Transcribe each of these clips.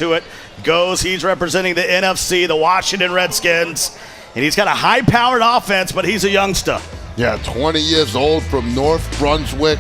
to it goes. He's representing the NFC, the Washington Redskins, and he's got a high-powered offense, but he's a youngster. Yeah, 20 years old from North Brunswick,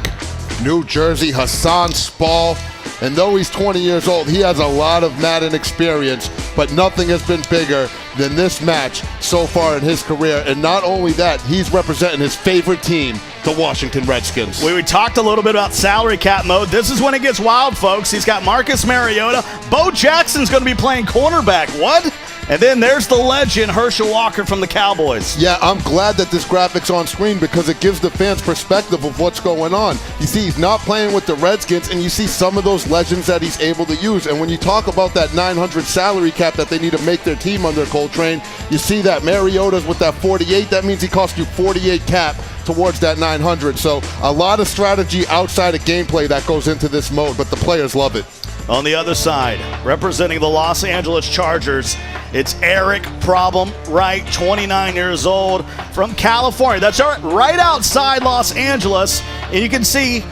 New Jersey, Hassan Spall. And though he's 20 years old, he has a lot of Madden experience, but nothing has been bigger than this match so far in his career. And not only that, he's representing his favorite team, the Washington Redskins. We talked a little bit about salary cap mode. This is when it gets wild, folks. He's got Marcus Mariota. Bo Jackson's going to be playing cornerback. What? And then there's the legend, Herschel Walker from the Cowboys. Yeah, I'm glad that this graphic's on screen because it gives the fans perspective of what's going on. You see, he's not playing with the Redskins, and you see some of those legends that he's able to use. And when you talk about that 900 salary cap that they need to make their team under Coltrane, you see that Mariota's with that 48. That means he cost you 48 cap towards that 900. So a lot of strategy outside of gameplay that goes into this mode, but the players love it. On the other side, representing the Los Angeles Chargers, it's Eric Problem Wright, 29 years old, from California. That's right outside Los Angeles. And you can see,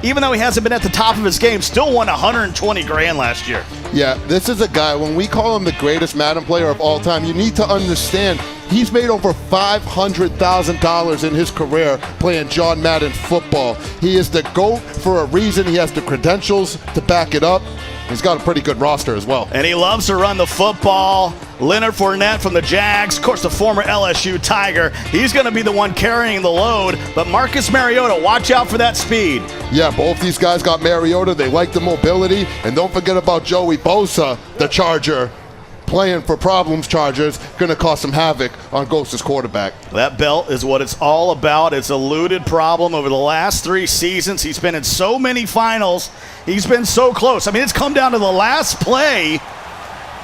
even though he hasn't been at the top of his game, still won $120,000 last year. Yeah, this is a guy, when we call him the greatest Madden player of all time, you need to understand he's made over $500,000 in his career playing John Madden football. He is the GOAT for a reason. He has the credentials to back it up. He's got a pretty good roster as well. And he loves to run the football. Leonard Fournette from the Jags, of course, the former LSU Tiger. He's going to be the one carrying the load. But Marcus Mariota, watch out for that speed. Yeah, both these guys got Mariota. They like the mobility. And don't forget about Joey Bosa, the Charger, playing for Problems Chargers, going to cause some havoc on Ghost's quarterback. That belt is what it's all about. It's eluded Problem over the last 3 seasons. He's been in so many finals. He's been so close. I mean, it's come down to the last play,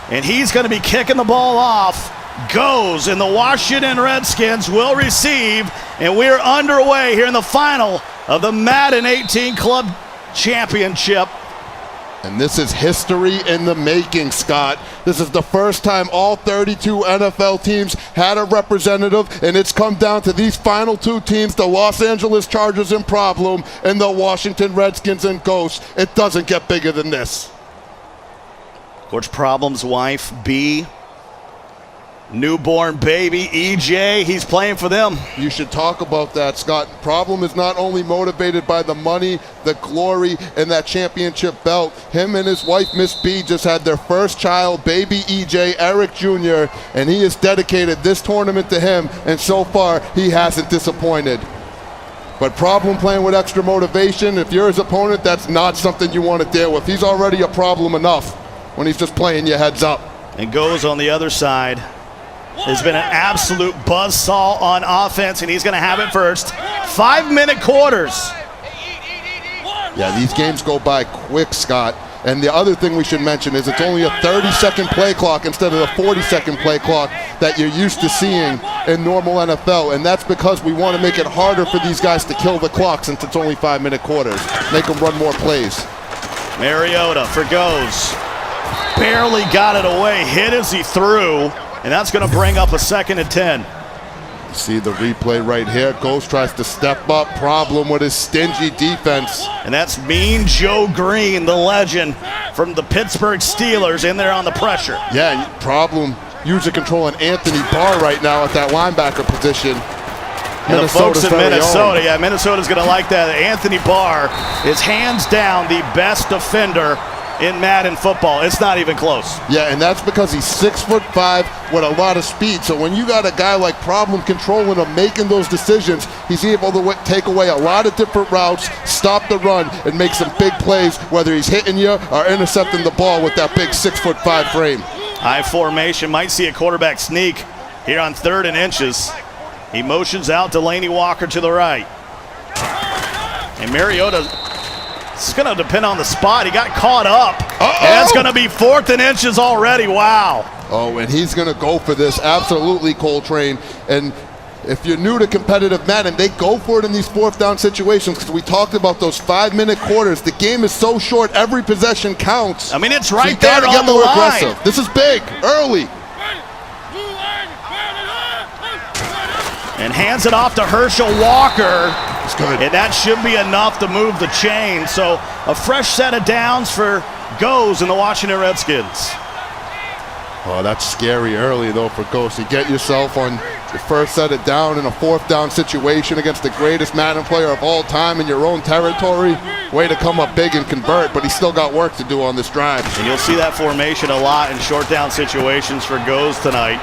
and he's going to be kicking the ball off. Goes, and the Washington Redskins will receive, and we're underway here in the final of the Madden 18 Club Championship. And this is history in the making, Scott. This is the first time all 32 NFL teams had a representative, and it's come down to these final 2 teams, the Los Angeles Chargers and Problem, and the Washington Redskins and Ghosts. It doesn't get bigger than this. Coach Problem's wife, B. Newborn baby, EJ, he's playing for them. You should talk about that, Scott. Problem is not only motivated by the money, the glory, and that championship belt. Him and his wife, Miss B, just had their first child, baby EJ, Eric Jr., and he has dedicated this tournament to him, and so far, he hasn't disappointed. But Problem playing with extra motivation, if you're his opponent, that's not something you want to deal with. He's already a problem enough when he's just playing you heads up. And Goes on the other side. Has been an absolute buzzsaw on offense, and he's going to have it first. 5-minute quarters. Yeah, these games go by quick, Scott. And the other thing we should mention is it's only a 30-second play clock instead of the 40-second play clock that you're used to seeing in normal NFL. And that's because we want to make it harder for these guys to kill the clock since it's only 5-minute quarters. Make them run more plays. Mariota for Goes. Barely got it away. Hit as he threw. And that's going to bring up a 2nd and 10. See the replay right here. Ghost tries to step up. Problem with his stingy defense. And that's Mean Joe Green, the legend from the Pittsburgh Steelers, in there on the pressure. Yeah, Problem user controlling Anthony Barr right now at that linebacker position. And the folks in Minnesota, yeah, Minnesota's going to like that. Anthony Barr is hands down the best defender in Madden football. It's not even close. Yeah, and that's because he's 6'5" with a lot of speed. So when you got a guy like Problem controlling him, making those decisions, he's able to take away a lot of different routes, stop the run, and make some big plays, whether he's hitting you or intercepting the ball with that big 6'5" frame. High formation, might see a quarterback sneak here on 3rd and inches. He motions out Delaney Walker to the right. And Mariota, it's going to depend on the spot. He got caught up. And it's going to be 4th and inches already. Wow. Oh, and he's going to go for this. Absolutely, Coltrane. And if you're new to competitive Madden, they go for it in these 4th down situations because we talked about those 5-minute quarters. The game is so short, every possession counts. I mean, it's right so you there gotta get on the more line. aggressive. This is big, early. And hands it off to Herschel Walker. It's good. And that should be enough to move the chain. So a fresh set of downs for goes in the Washington Redskins. Oh, that's scary early, though, for G.O.A.T. You get yourself on your first set of down in a fourth down situation against the greatest Madden player of all time in your own territory. Way to come up big and convert, but he's still got work to do on this drive. And you'll see that formation a lot in short down situations for G.O.A.T. tonight.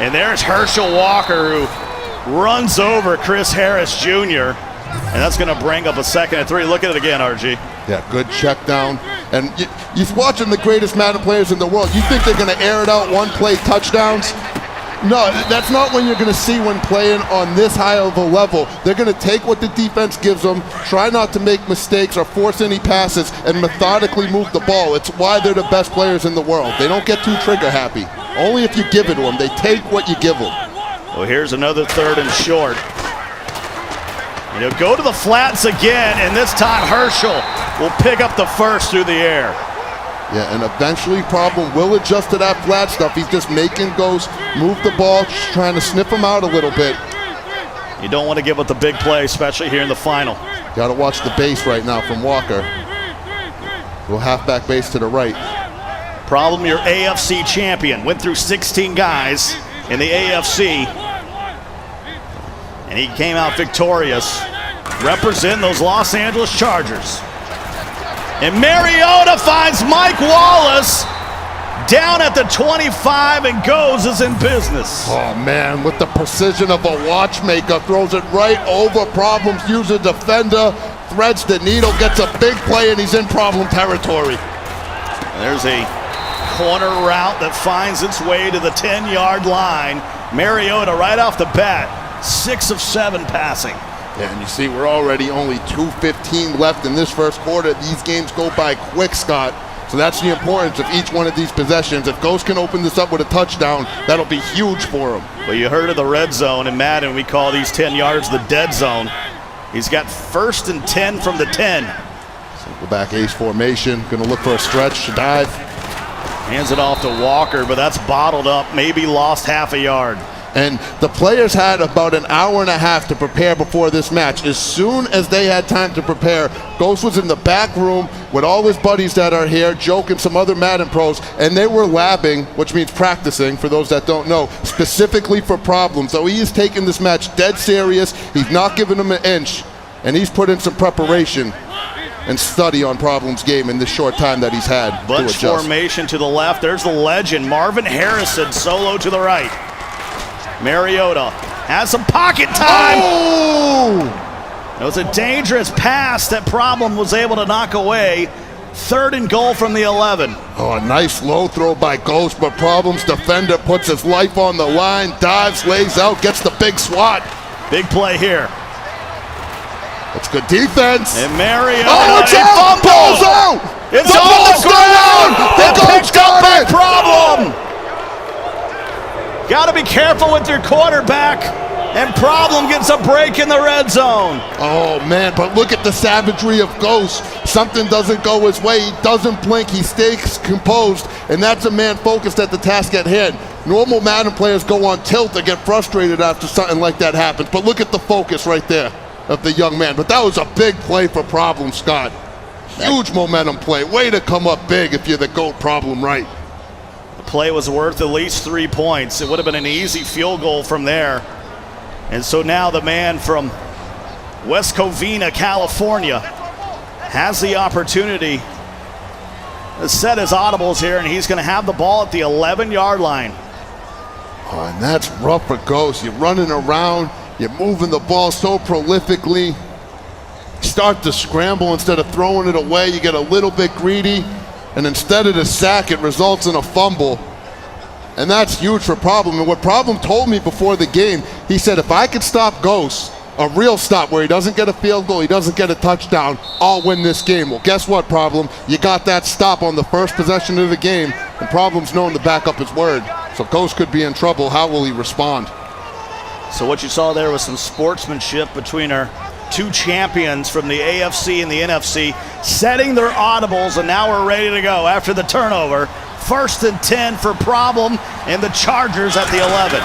And there's Herschel Walker, who runs over Chris Harris Jr., and that's going to bring up a 2nd and 3. Look at it again, RG. Yeah, good check down. And you're watching the greatest Madden players in the world. You think they're going to air it out one-play touchdowns? No, that's not when you're going to see when playing on this high of a level. They're going to take what the defense gives them, try not to make mistakes or force any passes, and methodically move the ball. It's why they're the best players in the world. They don't get too trigger happy. Only if you give it to them. They take what you give them. Well, here's another 3rd and short. And he'll go to the flats again, and this time Herschel will pick up the first through the air. Yeah, and eventually Problem will adjust to that flat stuff. He's just making G.O.A.T. move the ball, just trying to sniff him out a little bit. You don't want to give up the big play, especially here in the final. Got to watch the base right now from Walker. Little halfback base to the right. Problem, your AFC champion. Went through 16 guys in the AFC. And he came out victorious, representing those Los Angeles Chargers. And Mariota finds Mike Wallace down at the 25, and G.O.A.T. is in business. Oh, man, with the precision of a watchmaker, throws it right over Problem's user defender, threads the needle, gets a big play, and he's in Problem territory. And there's a corner route that finds its way to the 10-yard line. Mariota right off the bat. 6 of 7 passing. Yeah, and you see we're already only 2:15 left in this first quarter. These games go by quick, Scott. So that's the importance of each one of these possessions. If G.O.A.T. can open this up with a touchdown, that'll be huge for him. Well, you heard of the red zone in Madden. We call these 10 yards the dead zone. He's got 1st and 10 from the 10. Go back ace formation. Going to look for a stretch to dive. Hands it off to Walker, but that's bottled up. Maybe lost half a yard. And the players had about an hour and a half to prepare before this match. As soon as they had time to prepare, G.O.A.T. was in the back room with all his buddies that are here, Joke and some other Madden pros, and they were labbing, which means practicing, for those that don't know, specifically for Problem. So he is taking this match dead serious. He's not giving them an inch, and he's put in some preparation and study on Problem's game in this short time that he's had. Bunch formation to the left. There's the legend, Marvin Harrison, solo to the right. Mariota has some pocket time. Oh! It was a dangerous pass that Problem was able to knock away. 3rd and goal from the 11. Oh, a nice low throw by G.O.A.T., but Problem's defender puts his life on the line, dives, lays out, gets the big swat. Big play here. That's good defense. And Mariota, it's out! Ball's out! It's the on the ground! The picked up by Problem! Got to be careful with your quarterback, and Problem gets a break in the red zone. Oh, man, but look at the savagery of G.O.A.T. Something doesn't go his way. He doesn't blink. He stays composed, and that's a man focused at the task at hand. Normal Madden players go on tilt and get frustrated after something like that happens, but look at the focus right there of the young man. But that was a big play for Problem, Scott. Huge momentum play. Way to come up big if you're the G.O.A.T. Problem right. Play was worth at least 3 points. It would have been an easy field goal from there. And so now the man from West Covina, California, has the opportunity to set his audibles here, and he's going to have the ball at the 11-yard line. Oh, and that's rough for G.O.A.T. You're running around, you're moving the ball so prolifically. You start to scramble instead of throwing it away. You get a little bit greedy. And instead of the sack, it results in a fumble. And that's huge for Problem. And what Problem told me before the game, he said, if I could stop G.O.A.T., a real stop where he doesn't get a field goal, he doesn't get a touchdown, I'll win this game. Well, guess what, Problem? You got that stop on the first possession of the game, and Problem's known to back up his word. So G.O.A.T. could be in trouble. How will he respond? So what you saw there was some sportsmanship between our 2 champions from the AFC and the NFC setting their audibles, and now we're ready to go after the turnover. 1st and 10 for Problem and the Chargers at the 11.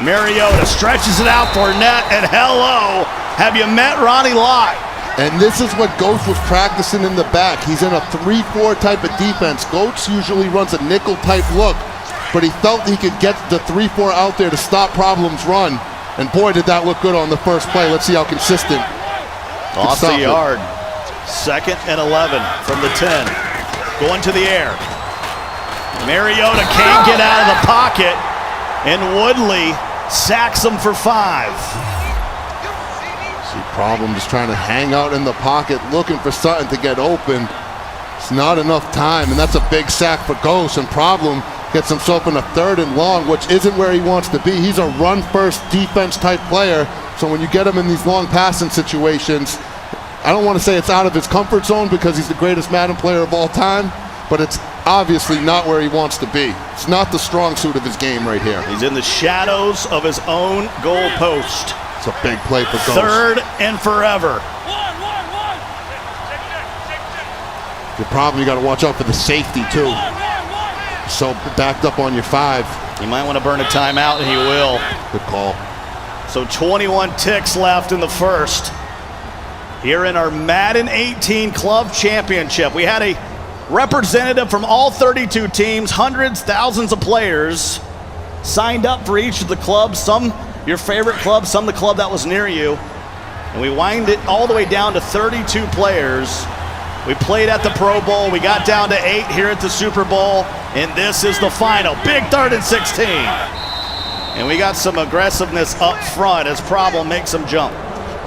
Mariota stretches it out for net, and hello, have you met Ronnie Lott? And this is what G.O.A.T was practicing in the back. He's in a 3-4 type of defense. G.O.A.T usually runs a nickel type look, but he felt he could get the 3-4 out there to stop Problem's run. And boy, did that look good on the first play. Let's see how consistent. Off the yard. 2nd and 11 from the 10. Going to the air. Mariota can't get out of the pocket, and Woodley sacks him for 5. See, Problem just trying to hang out in the pocket, looking for something to get open. It's not enough time, and that's a big sack for G.O.A.T. And Problem gets himself in a 3rd and long, which isn't where he wants to be. He's a run-first defense type player, so when you get him in these long passing situations, I don't want to say it's out of his comfort zone because he's the greatest Madden player of all time, but it's obviously not where he wants to be. It's not the strong suit of his game right here. He's in the shadows of his own goal post. It's a big play for G.O.A.T. 3rd and forever. The problem, you got to watch out for the safety too. So backed up on your 5. You might want to burn a timeout, and he will. Good call. So 21 ticks left in the first. Here in our Madden 18 Club Championship, we had a representative from all 32 teams, hundreds, thousands of players signed up for each of the clubs. Some your favorite club, some the club that was near you. And we wind it all the way down to 32 players. We played at the Pro Bowl. We got down to 8 here at the Super Bowl. And this is the final. Big 3rd and 16. And we got some aggressiveness up front as Problem makes them jump.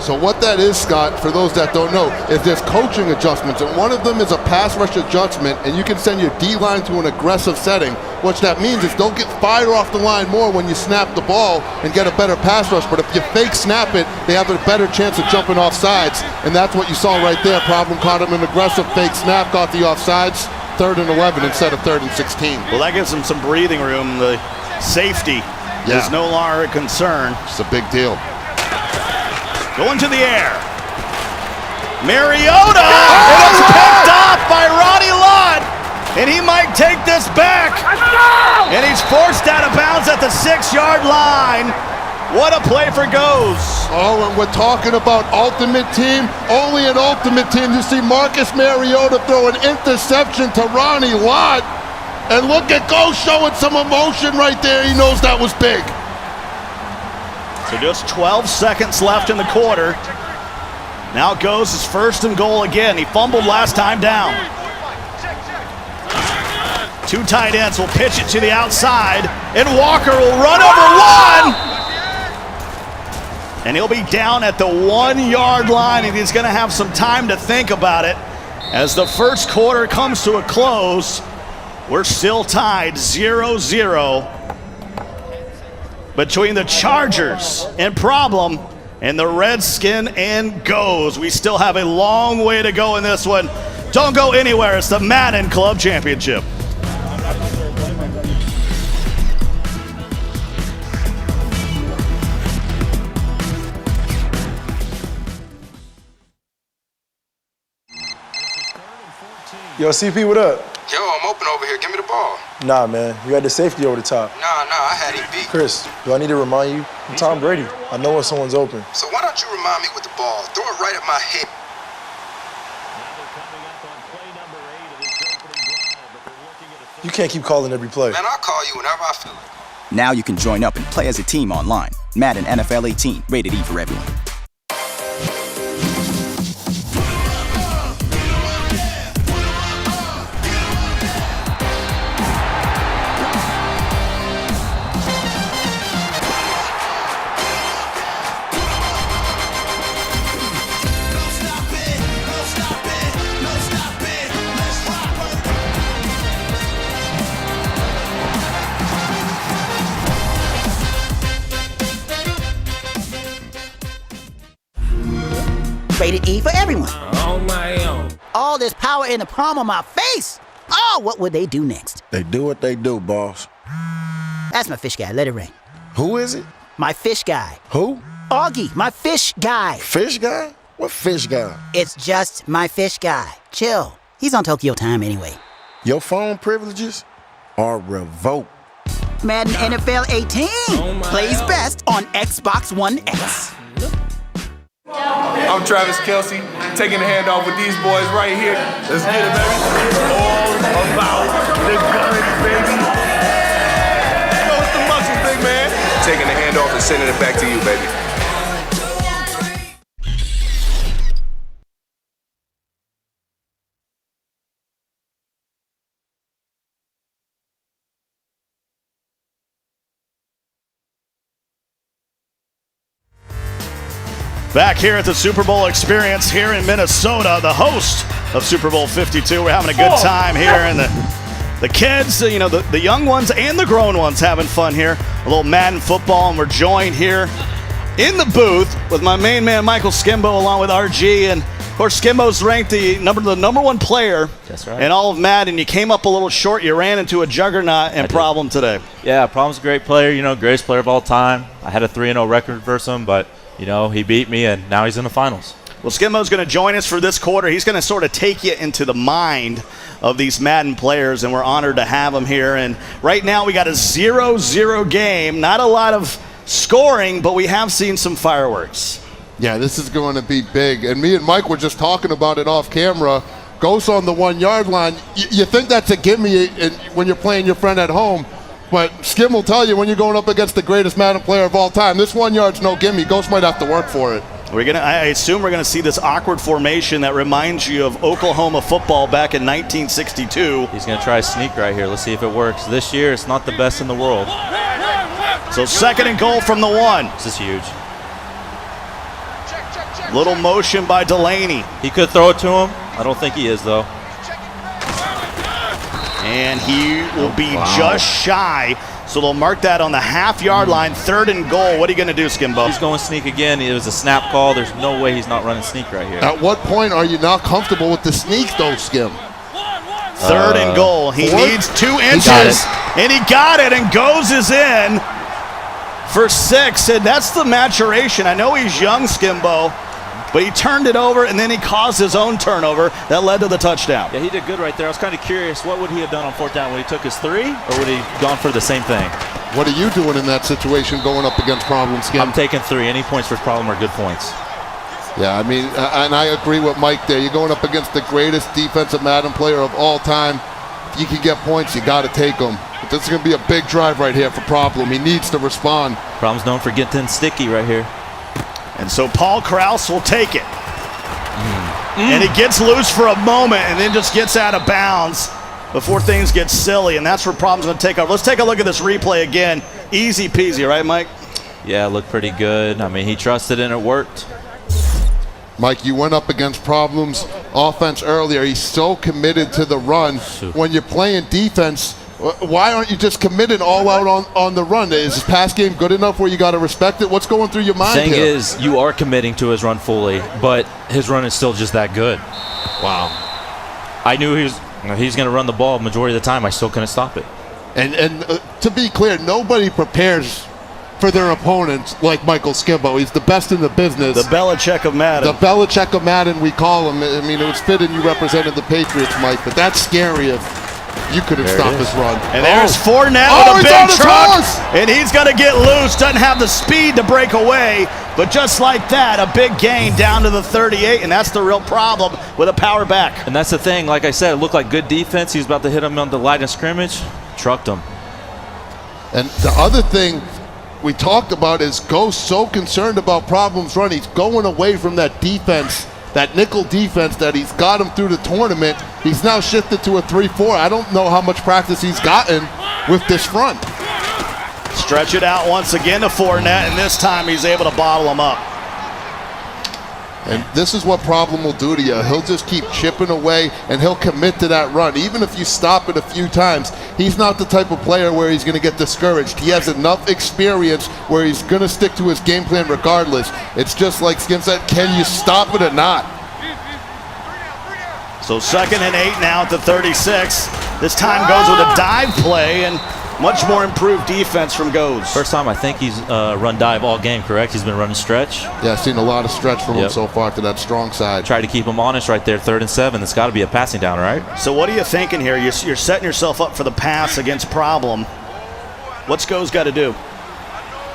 So what that is, Scott, for those that don't know, is there's coaching adjustments, and one of them is a pass rush adjustment, and you can send your D-line to an aggressive setting. What that means is don't get fired off the line more when you snap the ball and get a better pass rush, but if you fake snap it, they have a better chance of jumping off sides, and that's what you saw right there. Problem caught him an aggressive fake snap, got the offsides, 3rd and 11 instead of 3rd and 16. Well, that gives him some breathing room. The safety is no longer a concern. It's a big deal. Going to the air. Mariota! And it's picked off by Ronnie Lott. And he might take this back. And he's forced out of bounds at the 6-yard line. What a play for G.O.A.T. Oh, and we're talking about Ultimate Team. Only an Ultimate Team. You see Marcus Mariota throw an interception to Ronnie Lott. And look at G.O.A.T. showing some emotion right there. He knows that was big. So just 12 seconds left in the quarter. Now goes his 1st and goal again. He fumbled last time down. 2 tight ends will pitch it to the outside, and Walker will run over 1. And he'll be down at the 1-yard line, and he's going to have some time to think about it. As the first quarter comes to a close, we're still tied 0-0. Between the Chargers and Problem and the Redskin and G.O.A.T. We still have a long way to go in this one. Don't go anywhere. It's the Madden Club Championship. Yo, CP, what up? Yo, I'm open over here. Give me the ball. Nah, man. You had the safety over the top. Nah, I had him beat. Chris, do I need to remind you? I'm Tom Brady. I know when someone's open. So why don't you remind me with the ball? Throw it right at my head. You can't keep calling every play. Man, I'll call you whenever I feel it. Now you can join up and play as a team online. Madden NFL 18, rated E for everyone. Rated E for everyone. On my own. All this power in the palm of my face. Oh, what would they do next? They do what they do, boss. That's my fish guy. Let it ring. Who is it? My fish guy. Who? Augie, my fish guy. Fish guy? What fish guy? It's just my fish guy. Chill. He's on Tokyo time anyway. Your phone privileges are revoked. Madden NFL 18 plays best on Xbox One X. I'm Travis Kelce, taking the handoff with these boys right here. Let's get it, baby. It's all about the guns, baby. Yo, it's the muscle, big man. Taking the handoff and sending it back to you, baby. Back here at the Super Bowl Experience here in Minnesota, the host of Super Bowl 52. We're having a good time here, and the kids, you know, the young ones and the grown ones having fun here. A little Madden football, and we're joined here in the booth with my main man, Michael Skimbo, along with RG. And, of course, Skimbo's ranked the number one player in all of Madden. You came up a little short. You ran into a juggernaut and Problem today. Yeah, Problem's a great player, you know, greatest player of all time. I had a 3-0 record versus him, but you know, he beat me, and now he's in the finals. Well, Skimbo's going to join us for this quarter. He's going to sort of take you into the mind of these Madden players, and we're honored to have him here. And right now we got a 0-0 game. Not a lot of scoring, but we have seen some fireworks. Yeah, this is going to be big. And me and Mike were just talking about it off camera. Ghost on the 1-yard line. You think that's a gimme when you're playing your friend at home. But Skim will tell you when you're going up against the greatest Madden player of all time, this 1 yard's no gimme. Ghost might have to work for it. I assume we're gonna see this awkward formation that reminds you of Oklahoma football back in 1962. He's gonna try a sneak right here. Let's see if it works. This year, it's not the best in the world. So 2nd and goal from the 1. This is huge. Little motion by Delaney. He could throw it to him. I don't think he is, though. And he will be just shy. So they'll mark that on the half-yard line, 3rd and goal. What are you going to do, Skimbo? He's going sneak again. It was a snap call. There's no way he's not running sneak right here. At what point are you not comfortable with the sneak, though, Skim? 3rd and goal. He needs 2 inches. And he got it, and goes is in for 6. And that's the maturation. I know he's young, Skimbo, but he turned it over, and then he caused his own turnover that led to the touchdown. Yeah, he did good right there. I was kind of curious, what would he have done on 4th down? Would he took his 3, or would he gone for the same thing? What are you doing in that situation going up against Problem, Skim? I'm taking 3. Any points for Problem are good points. Yeah, I mean, and I agree with Mike there. You're going up against the greatest defensive Madden player of all time. If you can get points, you got to take them. But this is going to be a big drive right here for Problem. He needs to respond. Problem's known for getting sticky right here. And so Paul Krause will take it. And he gets loose for a moment and then just gets out of bounds before things get silly. And that's where Problem's going to take over. Let's take a look at this replay again. Easy peasy, right, Mike? Yeah, it looked pretty good. I mean, he trusted and it worked. Mike, you went up against Problem's offense earlier. He's so committed to the run. When you're playing defense, why aren't you just committed all out on the run? Is his pass game good enough where you got to respect it? What's going through your mind here? The thing is, you are committing to his run fully, but his run is still just that good. Wow. I knew he was going to run the ball majority of the time. I still couldn't stop it. And to be clear, nobody prepares for their opponents like Michael Skimbo. He's the best in the business. The Belichick of Madden. The Belichick of Madden, we call him. I mean, it was fitting you represented the Patriots, Mike, but that's scary if you couldn't stop his run. And there's Fournette with a big truck, and he's going to get loose. Doesn't have the speed to break away, but just like that, a big gain down to the 38, and that's the real problem with a power back. And that's the thing. Like I said, it looked like good defense. He was about to hit him on the line of scrimmage. Trucked him. And the other thing we talked about is Ghost so concerned about Problem's run. He's going away from that defense, that nickel defense that he's got him through the tournament. He's now shifted to a 3-4. I don't know how much practice he's gotten with this front. Stretch it out once again to Fournette, and this time he's able to bottle him up. And this is what Problem will do to you. He'll just keep chipping away, and he'll commit to that run. Even if you stop it a few times, he's not the type of player where he's going to get discouraged. He has enough experience where he's going to stick to his game plan regardless. It's just like Skim said, can you stop it or not? So 2nd and 8 now at the 36. This time goes with a dive play and much more improved defense from Goes. First time I think he's run dive all game, correct? He's been running stretch. Yeah, I've seen a lot of stretch from him so far to that strong side. Try to keep him honest right there, 3rd and 7. It's got to be a passing down, right? So what are you thinking here? You're setting yourself up for the pass against Problem. What's Goes got to do?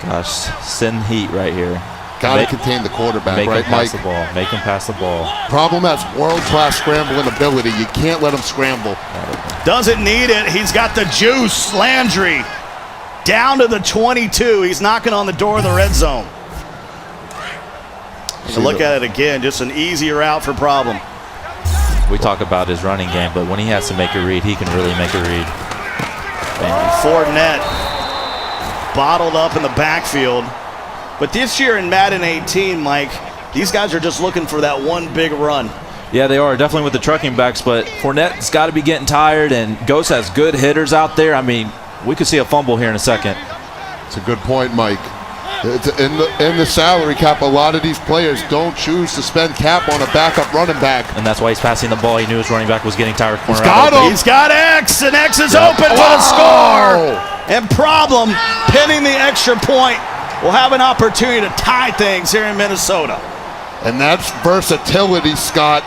Gosh, send heat right here. Got to contain the quarterback, Make right, him pass Mike? the ball. Make him pass the ball. Problem has world-class scrambling ability. You can't let him scramble. Doesn't need it. He's got the juice. Landry down to the 22. He's knocking on the door of the red zone. And look at it again. Just an easy route for Problem. We talk about his running game, but when he has to make a read, he can really make a read. And Fournette bottled up in the backfield. But this year in Madden 18, Mike, these guys are just looking for that one big run. Yeah, they are, definitely with the trucking backs, but Fournette's got to be getting tired, and G.O.A.T has good hitters out there. I mean, we could see a fumble here in a second. It's a good point, Mike. In the salary cap, a lot of these players don't choose to spend cap on a backup running back. And that's why he's passing the ball. He knew his running back was getting tired. He's got him. He's got X, and X is open for the score. And Problem, pinning the extra point, will have an opportunity to tie things here in Minnesota. And that's versatility, Scott.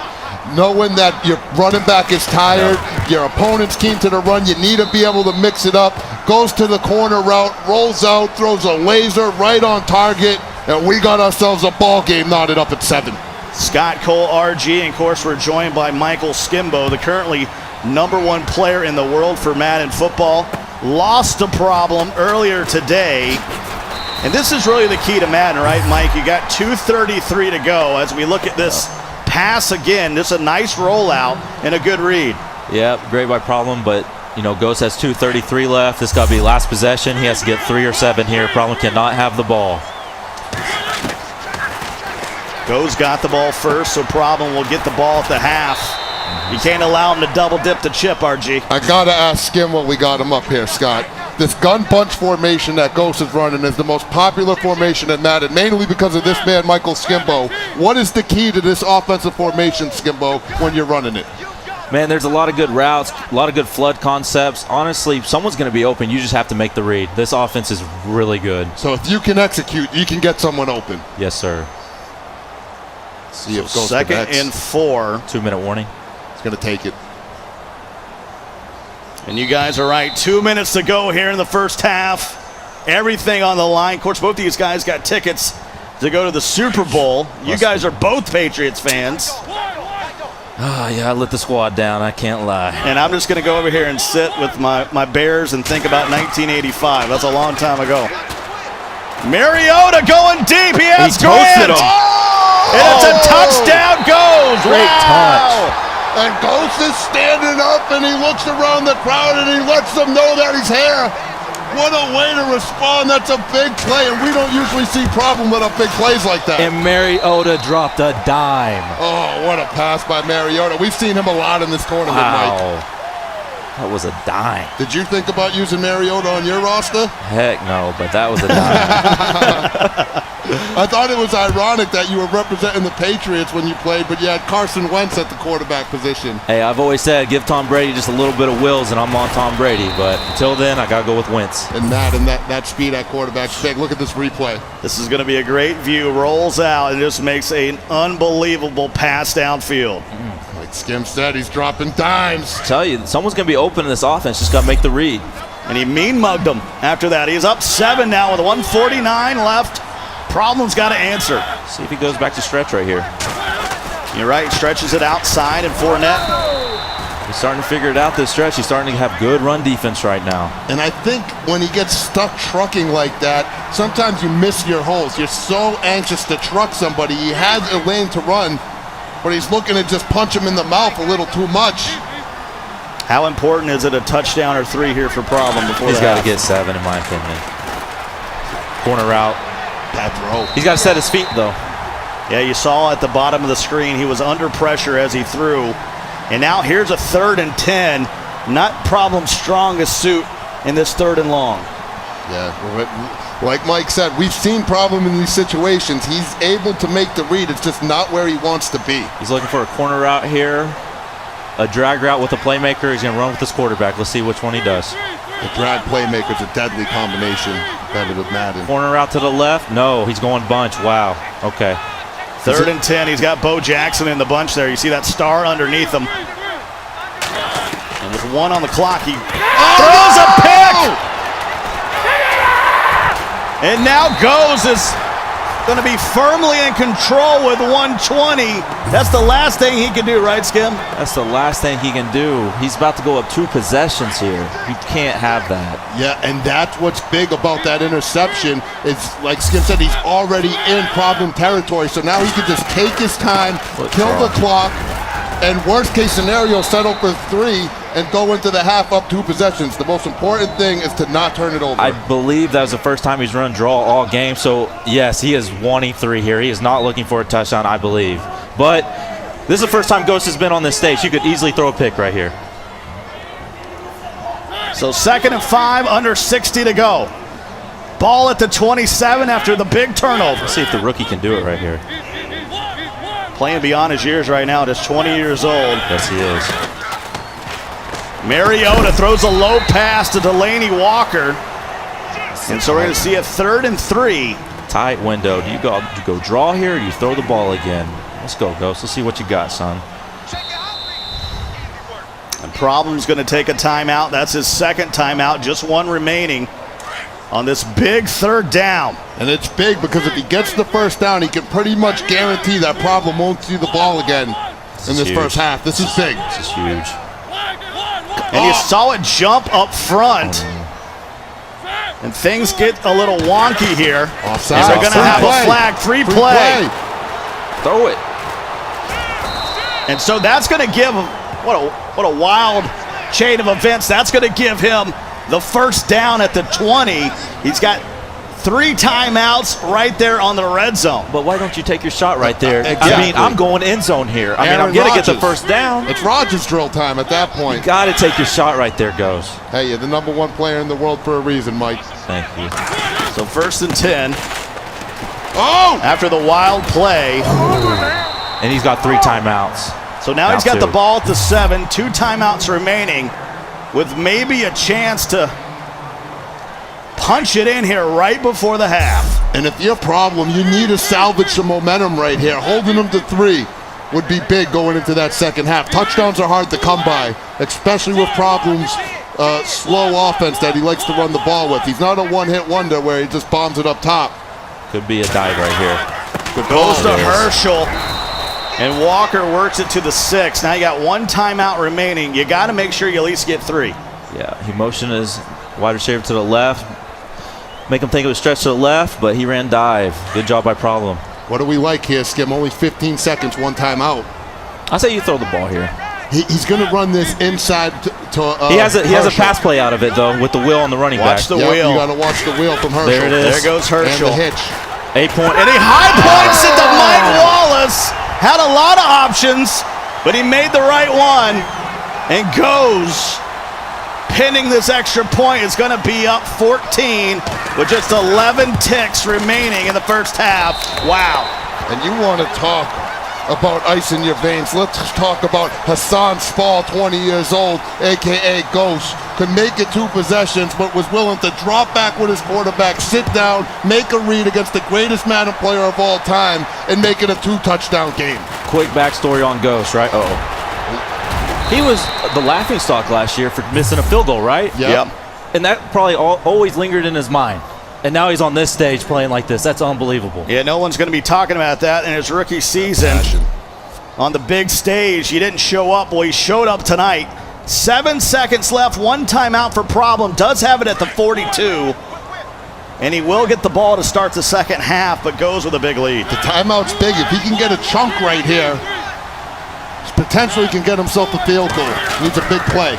Knowing that your running back is tired, your opponent's keen to the run, you need to be able to mix it up. Goes to the corner route, rolls out, throws a laser right on target, and we got ourselves a ball game knotted up at 7. Scott Cole, RG, and of course we're joined by Michael Skimbo, the currently #1 player in the world for Madden football. Lost a Problem earlier today. And this is really the key to Madden, right, Mike? You got 2:33 to go as we look at this pass again. This is a nice rollout and a good read. Yeah, great by Problem, but you know, G.O.A.T has 2:33 left. This got to be last possession. He has to get 3 or 7 here. Problem cannot have the ball. G.O.A.T's got the ball first, so Problem will get the ball at the half. You can't allow him to double dip the chip, RG. I gotta ask Skim what we got him up here, Scott. This gun bunch formation that G.O.A.T is running is the most popular formation in Madden, mainly because of this man, Michael Skimbo. What is the key to this offensive formation, Skimbo, when you're running it? Man, there's a lot of good routes, a lot of good flood concepts. Honestly, someone's going to be open. You just have to make the read. This offense is really good. So if you can execute, you can get someone open. Yes, sir. See if G.O.A.T Second and 4. 2-minute warning. He's going to take it. And you guys are right. 2 minutes to go here in the first half. Everything on the line. Of course, both of these guys got tickets to go to the Super Bowl. You guys are both Patriots fans. Oh, yeah, I let the squad down. I can't lie. And I'm just going to go over here and sit with my Bears and think about 1985. That's a long time ago. Mariota going deep. He has Grant. And it's a touchdown goes. Great touch. And G.O.A.T is standing up and he looks around the crowd and he lets them know that he's here. What a way to respond. That's a big play, and we don't usually see Problem with big plays like that. And Mariota dropped a dime. Oh, what a pass by Mariota. We've seen him a lot in this tournament, Mike. That was a dime. Did you think about using Mariota on your roster? Heck no, but that was a dime. I thought it was ironic that you were representing the Patriots when you played, but you had Carson Wentz at the quarterback position. Hey, I've always said give Tom Brady just a little bit of wills and I'm on Tom Brady, but until then, I got to go with Wentz. And that speed at quarterback's big. Look at this replay. This is going to be a great view. Rolls out and just makes an unbelievable pass downfield. Like Skim said, he's dropping dimes. I tell you, someone's going to be open in this offense. Just got to make the read. And he mean-mugged him after that. He's up 7 now with 1:49 left. Problem's got to answer. See if he goes back to stretch right here. You're right, stretches it outside, and Fournette. He's starting to figure it out this stretch. He's starting to have good run defense right now. And I think when he gets stuck trucking like that, sometimes you miss your holes. You're so anxious to truck somebody. He has a lane to run, but he's looking to just punch him in the mouth a little too much. How important is it a touchdown or 3 here for Problem before He's got to get 7, in my opinion. Corner route. Bad throw. He's got to set his feet, though. Yeah, you saw at the bottom of the screen, he was under pressure as he threw. And now here's a 3rd and 10. Not Problem's strongest suit in this 3rd and long. Yeah, like Mike said, we've seen Problem in these situations. He's able to make the read. It's just not where he wants to be. He's looking for a corner route here. A drag route with a playmaker. He's going to run with his quarterback. Let's see which one he does. The drag playmaker is a deadly combination. Better with Madden. Corner route to the left. No, he's going bunch. Wow. Okay. 3rd and 10. He's got Bo Jackson in the bunch there. You see that star underneath him. And with 1 on the clock, he throws a pick. And now G.O.A.T is going to be firmly in control with 120. That's the last thing he can do, right, Skim? That's the last thing he can do. He's about to go up 2 possessions here. You can't have that. Yeah, and that's what's big about that interception. It's like Skim said, he's already in problem territory, so now he can just take his time, kill the clock, and worst case scenario, settle for 3 and go into the half up 2 possessions. The most important thing is to not turn it over. I believe that was the first time he's run draw all game. So, yes, he is wanting 3 here. He is not looking for a touchdown, I believe. But this is the first time Ghost has been on this stage. You could easily throw a pick right here. So 2nd and 5, under 60 to go. Ball at the 27 after the big turnover. Let's see if the rookie can do it right here. Playing beyond his years right now, just 20 years old. Yes, he is. Mariota throws a low pass to Delaney Walker. And so we're going to see a 3rd and 3. Tight window. Do you go draw here or do you throw the ball again? Let's go, Ghost. Let's see what you got, son. And Problem's going to take a timeout. That's his 2nd timeout. Just 1 remaining on this big 3rd down. And it's big because if he gets the 1st down, he can pretty much guarantee that Problem won't see the ball again in this first half. This is big. This is huge. And you saw it jump up front. And things get a little wonky here. Offside. And they're going to have a flag. Free play. Throw it. And so that's going to give him, what a wild chain of events. That's going to give him the 1st down at the 20. He's got 3 timeouts right there on the red zone. But why don't you take your shot right there? Exactly. I mean, I'm going end zone here. I mean, I'm going to get the 1st down. It's Rodgers drill time at that point. You got to take your shot right there, Ghost. Hey, you're the #1 player in the world for a reason, Mike. Thank you. So 1st and 10. Oh! After the wild play. And he's got 3 timeouts. So now he's got the ball at the 7. 2 timeouts remaining with maybe a chance to punch it in here right before the half. And if you're a Problem, you need to salvage some momentum right here. Holding them to 3 would be big going into that 2nd half. Touchdowns are hard to come by, especially with Problem's slow offense that he likes to run the ball with. He's not a one-hit wonder where he just bombs it up top. Could be a dive right here. Goes to Herschel. And Walker works it to the 6. Now you got 1 timeout remaining. You got to make sure you at least get 3. Yeah, he motioned his wide receiver to the left. Make him think it was stretched to the left, but he ran dive. Good job by Problem. What do we like here, Skim? Only 15 seconds, 1 timeout. I say you throw the ball here. He's going to run this inside he has a pass play out of it, though, with the wheel on the running back. Watch the wheel. You got to watch the wheel from Herschel. There it is. There goes Herschel. And the hitch. 8 point. And he high points it to Mike Wallace. Had a lot of options, but he made the right one and goes. Pinning this extra point is going to be up 14 with just 11 ticks remaining in the 1st half. Wow. And you want to talk about ice in your veins. Let's talk about Hassan Spall, 20 years old, a.k.a. Ghost. Could make it 2 possessions, but was willing to drop back with his quarterback, sit down, make a read against the greatest Madden player of all time, and make it a 2-touchdown game. Quick backstory on Ghost, right? Uh-oh. He was the laughingstock last year for missing a field goal, right? Yep. And that probably always lingered in his mind. And now he's on this stage playing like this. That's unbelievable. Yeah, no one's going to be talking about that in his rookie season. On the big stage, he didn't show up. Well, he showed up tonight. 7 seconds left, 1 timeout for Problem. Does have it at the 42. And he will get the ball to start the 2nd half, but goes with a big lead. The timeout's big. If he can get a chunk right here, potentially can get himself a field goal. Needs a big play.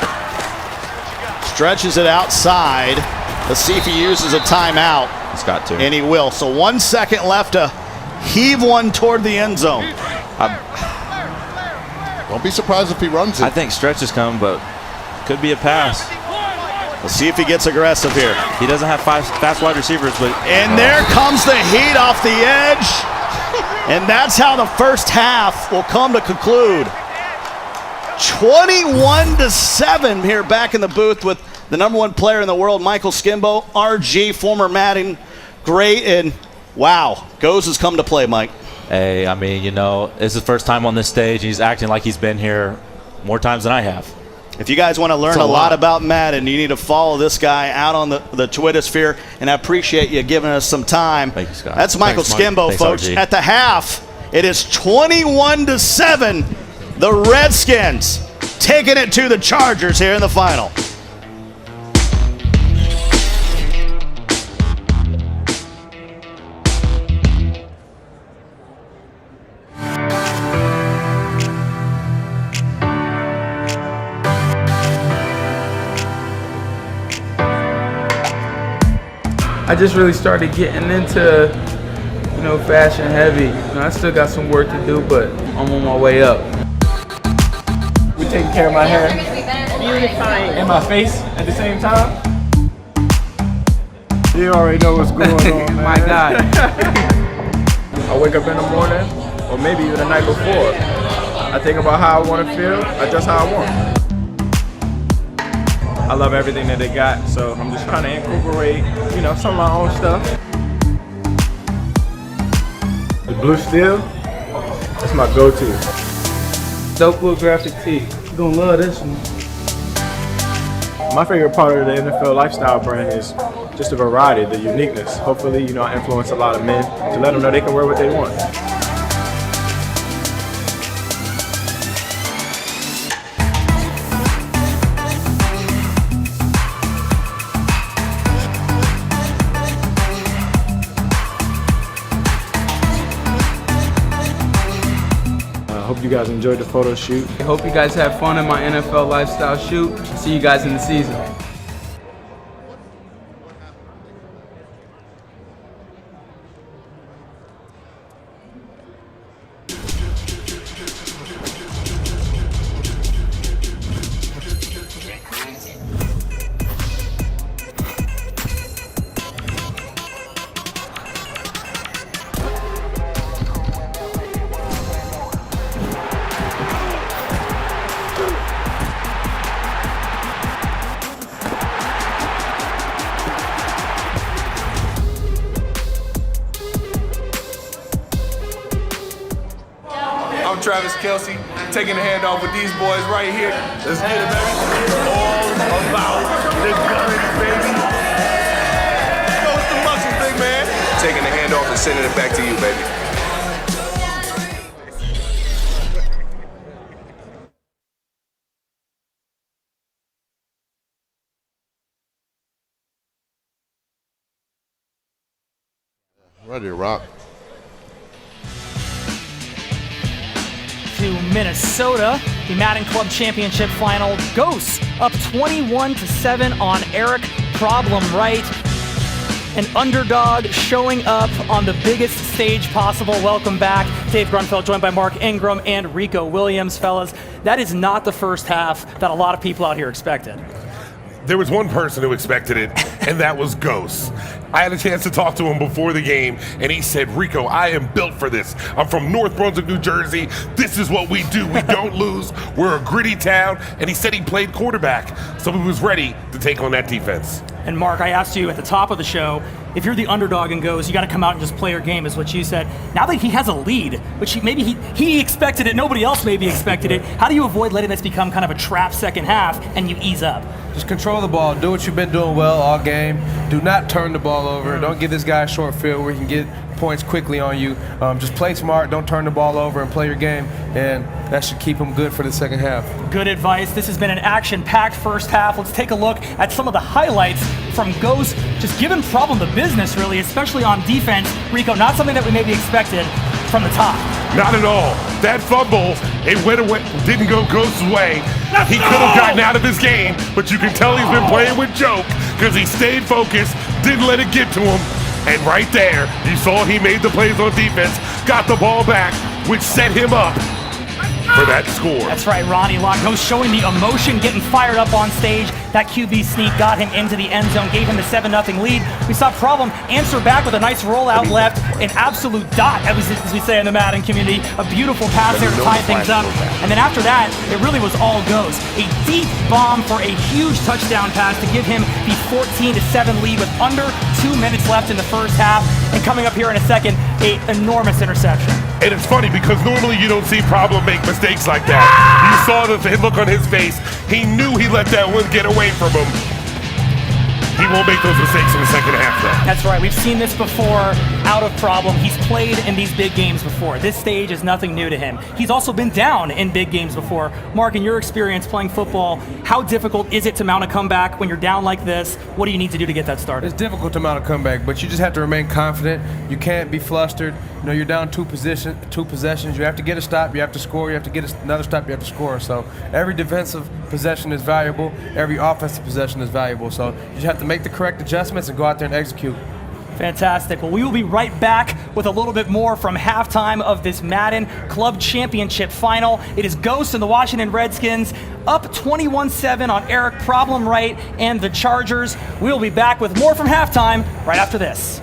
Stretches it outside. Let's see if he uses a timeout. He's got to. And he will. So 1 second left to heave one toward the end zone. Don't be surprised if he runs it. I think stretch is coming, but could be a pass. We'll see if he gets aggressive here. He doesn't have fast wide receivers, but... And there comes the heat off the edge. And that's how the 1st half will come to conclude. 21-7 here back in the booth with the #1 player in the world, Michael Skimbo, RG, former Madden great, and wow, Goes has come to play, Mike. Hey, I mean, you know, it's his first time on this stage. He's acting like he's been here more times than I have. If you guys want to learn a lot about Madden, you need to follow this guy out on the Twitter sphere, and I appreciate you giving us some time. Thank you, Scott. That's Michael Skimbo, folks. RG. At the half, it is 21-7. The Redskins taking it to the Chargers here in the final. I just really started getting into, fashion heavy. I still got some work to do, but I'm on my way up. We taking care of my hair and my face at the same time. You already know what's going on, man. My God. I wake up in the morning, or maybe even the night before. I think about how I want to feel, adjust how I want. I love everything that they got, so I'm just trying to incorporate, some of my own stuff. The blue steel, that's my go-to. Dope blue graphic tee. You're gonna love this one. My favorite part of the NFL lifestyle brand is just the variety, the uniqueness. Hopefully, I influence a lot of men to let them know they can wear what they want. Hope you guys enjoyed the photo shoot. I hope you guys have fun in my NFL lifestyle shoot. See you guys in the season. I'm Travis Kelce, taking the handoff with these boys right here. Let's get it, baby. All about the G.O.A.T, baby. Go with the muscle, big man. Taking the handoff and sending it back to you, baby. Ready to rock. To Minnesota, the Madden Club Championship final. Ghosts up 21-7 on Eric Problem Right. An underdog showing up on the biggest stage possible. Welcome back. Dave Grunfeld joined by Mark Ingram and Rico Williams. Fellas, that is not the first half that a lot of people out here expected. There was one person who expected it, and that was Ghost. I had a chance to talk to him before the game, and he said, Rico, I am built for this. I'm from North Brunswick, New Jersey. This is what we do. We don't lose. We're a gritty town. And he said he played quarterback, so he was ready to take on that defense. And Mark, I asked you at the top of the show, if you're the underdog and goes, you got to come out and just play your game, is what you said. Now that he has a lead, which maybe he expected it, nobody else maybe expected it, how do you avoid letting this become kind of a trap second half and you ease up? Just control the ball. Do what you've been doing well all game. Do not turn the ball over. Don't give this guy a short field where he can get points quickly on you. Just play smart. Don't turn the ball over and play your game. And that should keep him good for the second half. Good advice. This has been an action-packed first half. Let's take a look at some of the highlights from Ghost. Just giving Problem the business, really, especially on defense. Rico, not something that we maybe expected from the top. Not at all. That fumble, it went away, didn't go Ghost's way. He could have gotten out of his game, but you can tell he's been playing with joke because he stayed focused, didn't let it get to him. And right there, you saw he made the plays on defense, got the ball back, which set him up for that score. That's right, Ronnie Lott. Ghost showing the emotion, getting fired up on stage. That QB sneak got him into the end zone, gave him the 7-0 lead. We saw Problem answer back with a nice rollout left, an absolute dot, as we say in the Madden community. A beautiful pass there to tie things up. And then after that, it really was all Ghost. A deep bomb for a huge touchdown pass to give him the 14-7 lead with under 2 minutes left in the first half. And coming up here in a second, an enormous interception. And it's funny because normally you don't see Problem make mistakes like that. You saw the look on his face. He knew he let that one get away from him. He won't make those mistakes in the second half, though. That's right. We've seen this before out of Problem. He's played in these big games before. This stage is nothing new to him. He's also been down in big games before. Mark, in your experience playing football, how difficult is it to mount a comeback when you're down like this? What do you need to do to get that started? It's difficult to mount a comeback, but you just have to remain confident. You can't be flustered. You know, you're down two possessions. You have to get a stop. You have to score. You have to get another stop. You have to score. So every defensive possession is valuable. Every offensive possession is valuable. So you just have to make the correct adjustments and go out there and execute. Fantastic. Well, we will be right back with a little bit more from halftime of this Madden Club Championship final. It is Ghost and the Washington Redskins up 21-7 on Eric Problem Right and the Chargers. We will be back with more from halftime right after this.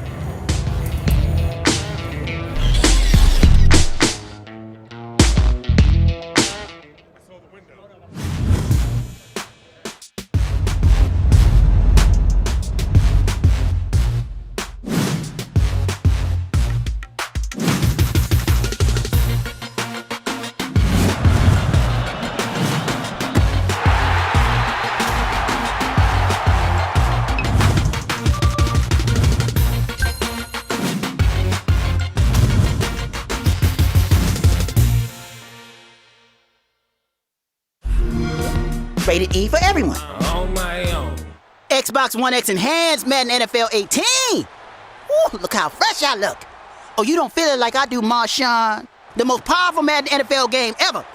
Rated E for everyone. On my own. Xbox One X Enhanced Madden NFL 18. Ooh, look how fresh I look. Oh, you don't feel it like I do, Marshawn? The most powerful Madden NFL game ever,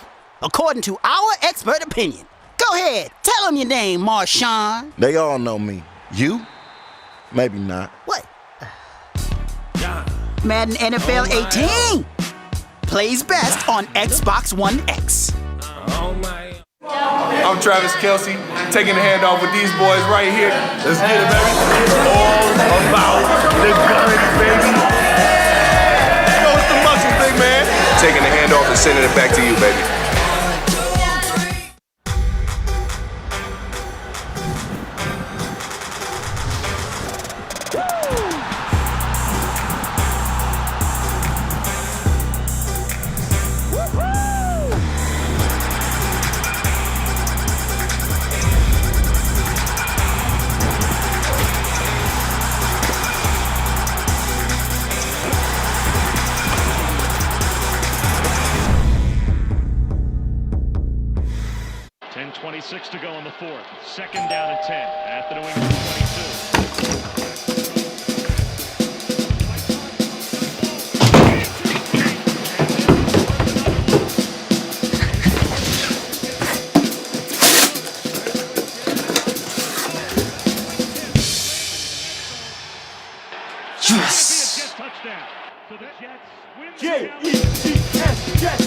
according to our expert opinion. Go ahead, tell them your name, Marshawn. They all know me. You? Maybe not. What? Madden NFL 18 plays best on Xbox One X. I'm Travis Kelce, taking the handoff with these boys right here. Let's get it, baby. All about the gun, baby. Go with the muscle thing, man. Taking the handoff and sending it back to you, baby. To go in the fourth. Second down and 10 at the New England 22. Yes! Touchdown. So the Jets win. G.O.A.T. Yes.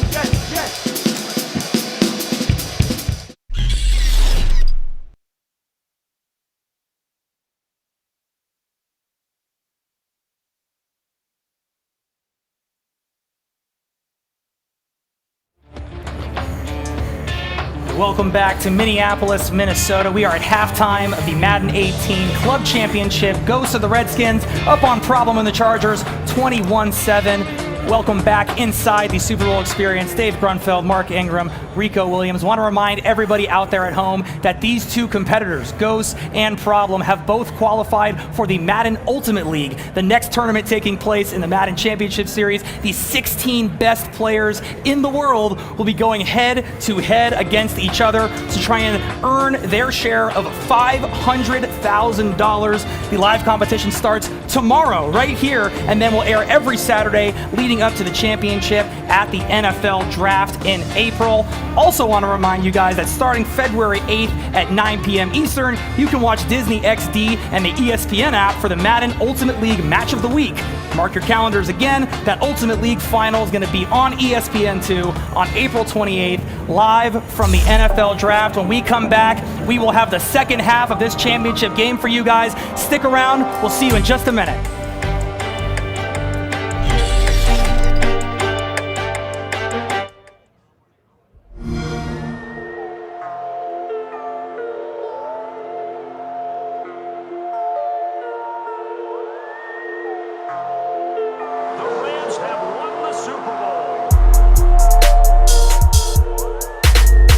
Welcome back to Minneapolis, Minnesota. We are at halftime of the Madden 18 Club Championship. Ghosts of the Redskins up on Problem and the Chargers, 21-7. Welcome back inside the Super Bowl experience. Dave Grunfeld, Mark Ingram, Rico Williams. Want to remind everybody out there at home that these two competitors, Ghosts and Problem, have both qualified for the Madden Ultimate League, the next tournament taking place in the Madden Championship Series. The 16 best players in the world will be going head-to-head against each other to try and earn their share of $500,000. The live competition starts tomorrow right here and then will air every Saturday leading up to the championship at the NFL Draft in April. Also want to remind you guys that starting February 8th at 9 p.m. Eastern, you can watch Disney XD and the ESPN app for the Madden Ultimate League Match of the Week. Mark your calendars again. That Ultimate League final is going to be on ESPN2 on April 28th, live from the NFL Draft. When we come back, we will have the second half of this championship game for you guys. Stick around. We'll see you in just a minute.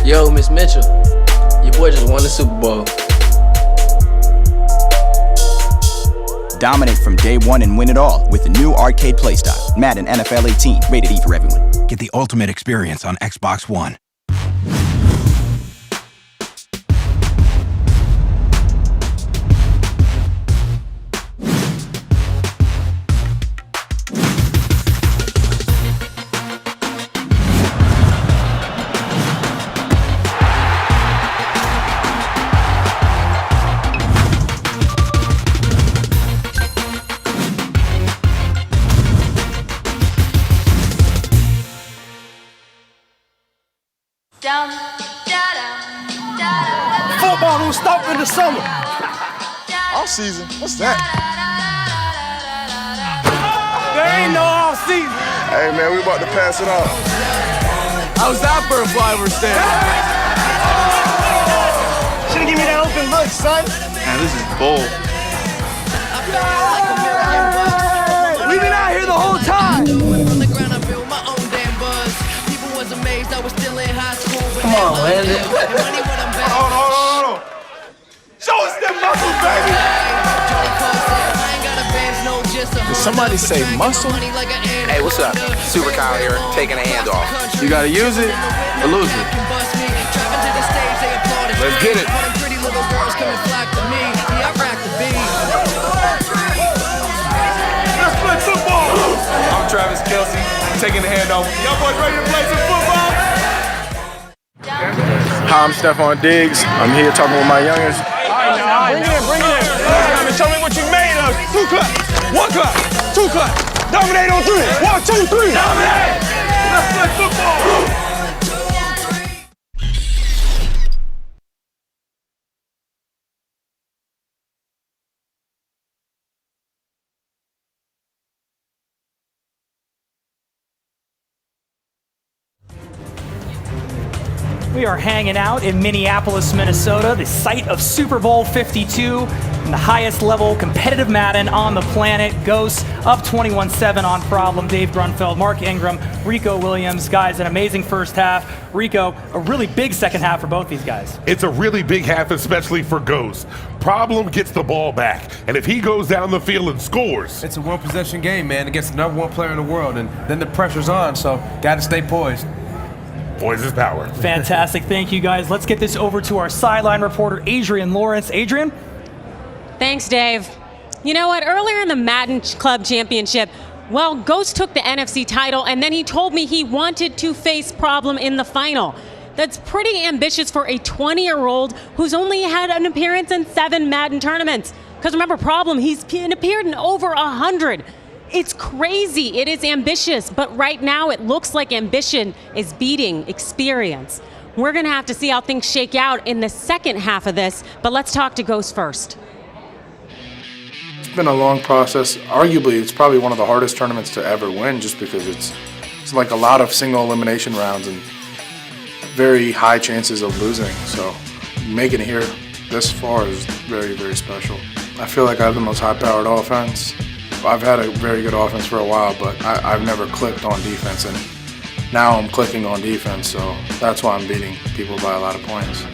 Yo, Miss Mitchell, your boy just won the Super Bowl. Dominate from day one and win it all with the new arcade playstyle. Madden NFL 18, rated E for everyone. Get the ultimate experience on Xbox One. Football don't stop in the summer. Off season? What's that? There ain't no off season. Hey man, we about to pass it off. How's that for a flyover stand? Should've given me that open look, son. Man, this is bull. We've been out here the whole time. Come on, Landon. Hold on. Show us them muscles, baby. Did somebody say muscle? Hey, what's up? Super Kyle here, taking a handoff. You gotta use it or lose it. Let's get it. Let's play football. I'm Travis Kelce, taking the handoff. Y'all boys ready to play some football? Hi, I'm Stephon Diggs. I'm here talking with my youngers. Bring it in. Show me what you made of. 2 claps, 1 clap, 2 claps. Dominate on 3. 1, 2, 3. Dominate. Let's play football. We are hanging out in Minneapolis, Minnesota, the site of Super Bowl 52, and the highest level competitive Madden on the planet. Ghosts up 21-7 on Problem. Dave Grunfeld, Mark Ingram, Rico Williams. Guys, an amazing first half. Rico, a really big second half for both these guys. It's a really big half, especially for Ghost. Problem gets the ball back, and if he goes down the field and scores. It's a one-possession game, man, against the #1 player in the world, and then the pressure's on, so got to stay poised. Poise is power. Fantastic. Thank you, guys. Let's get this over to our sideline reporter, Adrian Lawrence. Adrian? Thanks, Dave. You know what? Earlier in the Madden Club Championship, well, Ghost took the NFC title, and then he told me he wanted to face Problem in the final. That's pretty ambitious for a 20-year-old who's only had an appearance in 7 Madden tournaments. Because remember, Problem, he's appeared in over 100. It's crazy. It is ambitious, but right now it looks like ambition is beating experience. We're going to have to see how things shake out in the second half of this, but let's talk to Ghost first. It's been a long process. Arguably, it's probably one of the hardest tournaments to ever win just because it's like a lot of single elimination rounds and very high chances of losing. So making it here this far is very, very special. I feel like I have the most high-powered offense. I've had a very good offense for a while, but I've never clicked on defense, and now I'm clicking on defense, so that's why I'm beating people by a lot of points.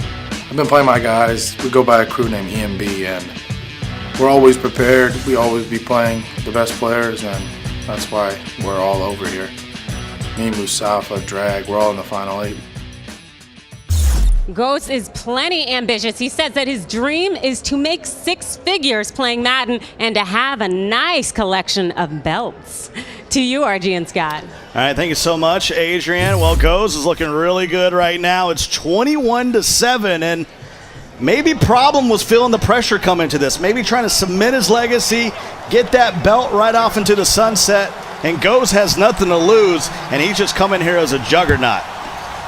I've been playing my guys. We go by a crew named EMB, and we're always prepared. We always be playing the best players, and that's why we're all over here. Me, Mustafa, Drag, we're all in the Final 8. Ghost is plenty ambitious. He says that his dream is to make 6 figures playing Madden and to have a nice collection of belts. To you, RG and Scott. All right, thank you so much, Adrian. Well, Ghost is looking really good right now. It's 21-7, and maybe Problem was feeling the pressure coming to this. Maybe trying to cement his legacy, get that belt right off into the sunset, and Ghost has nothing to lose, and he's just coming here as a juggernaut.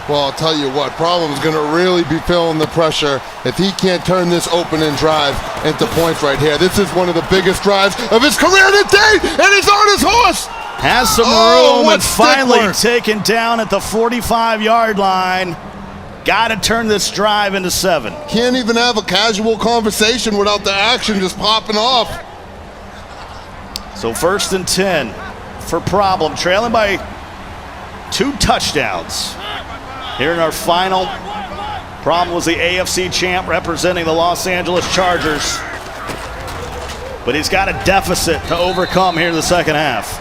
Well, I'll tell you what, Problem's going to really be feeling the pressure if he can't turn this opening drive into points right here. This is one of the biggest drives of his career to date, and he's on his horse. Has some room and finally taken down at the 45-yard line. Got to turn this drive into 7. Can't even have a casual conversation without the action just popping off. So 1st and 10 for Problem, trailing by 2 touchdowns. Here in our final Problem was the AFC champ representing the Los Angeles Chargers. But he's got a deficit to overcome here in the second half.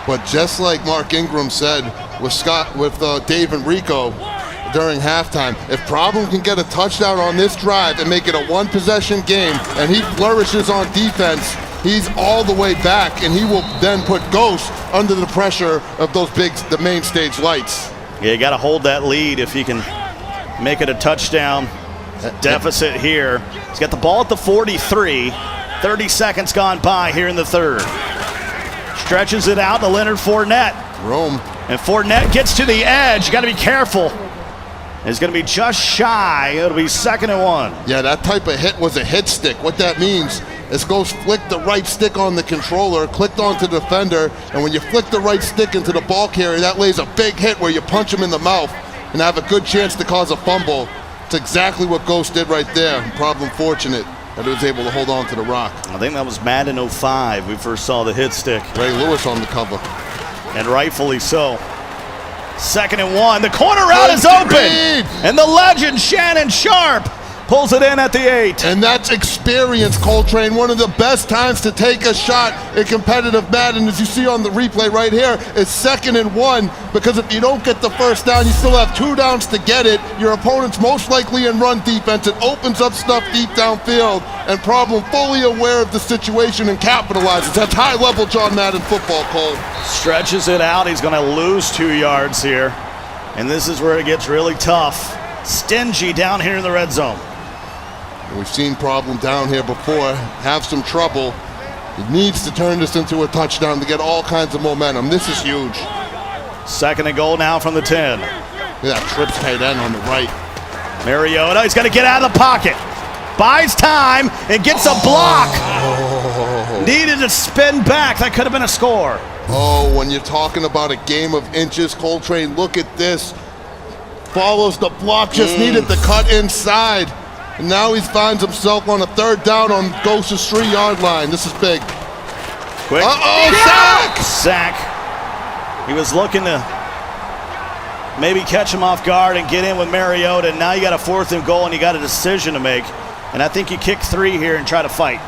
But just like Mark Ingram said with Dave and Rico during halftime, if Problem can get a touchdown on this drive and make it a one-possession game, and he flourishes on defense, he's all the way back, and he will then put Ghost under the pressure of the main stage lights. Yeah, you got to hold that lead if he can make it a touchdown. Deficit here. He's got the ball at the 43. 30 seconds gone by here in the third. Stretches it out to Leonard Fournette. Rome. And Fournette gets to the edge. You got to be careful. It's going to be just shy. It'll be 2nd and 1. Yeah, that type of hit was a hit stick. What that means is Ghost flicked the right stick on the controller, clicked onto the defender, and when you flick the right stick into the ball carrier, that lays a big hit where you punch him in the mouth and have a good chance to cause a fumble. It's exactly what Ghost did right there. Problem fortunate that he was able to hold on to the rock. I think that was Madden 05 we first saw the hit stick. Ray Lewis on the cover. And rightfully so. 2nd and 1. The corner route is open. And the legend Shannon Sharp pulls it in at the 8. And that's experience, Coltrane. One of the best times to take a shot in competitive Madden, as you see on the replay right here, is 2nd and 1, because if you don't get the first down, you still have 2 downs to get it. Your opponent's most likely in run defense. It opens up stuff deep downfield, and Problem fully aware of the situation and capitalizes. That's high-level John Madden football, Cole. Stretches it out. He's going to lose 2 yards here. And this is where it gets really tough. Stingy down here in the red zone. We've seen Problem down here before, have some trouble. He needs to turn this into a touchdown to get all kinds of momentum. This is huge. 2nd and goal now from the 10. Look at that trips tight end on the right. Mariota, he's got to get out of the pocket. Buys time and gets a block. Needed to spin back. That could have been a score. Oh, when you're talking about a game of inches, Coltrane, look at this. Follows the block, just needed the cut inside. And now he finds himself on a 3rd down on Ghost's 3-yard line. This is big. Quick. Sack! Sack. He was looking to maybe catch him off guard and get in with Mariota. And now you got a 4th and goal and you got a decision to make. And I think you kick 3 here and try to fight.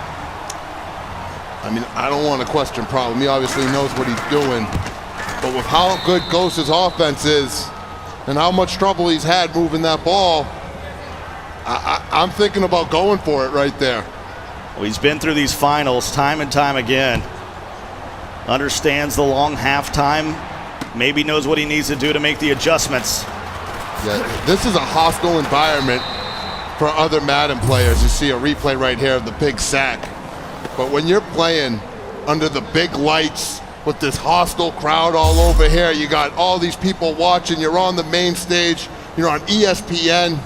I mean, I don't want to question Problem. He obviously knows what he's doing. But with how good Ghost's offense is and how much trouble he's had moving that ball, I'm thinking about going for it right there. Well, he's been through these finals time and time again. Understands the long halftime. Maybe knows what he needs to do to make the adjustments. Yeah, this is a hostile environment for other Madden players. You see a replay right here of the big sack. But when you're playing under the big lights with this hostile crowd all over here, you got all these people watching, you're on the main stage, you're on ESPN.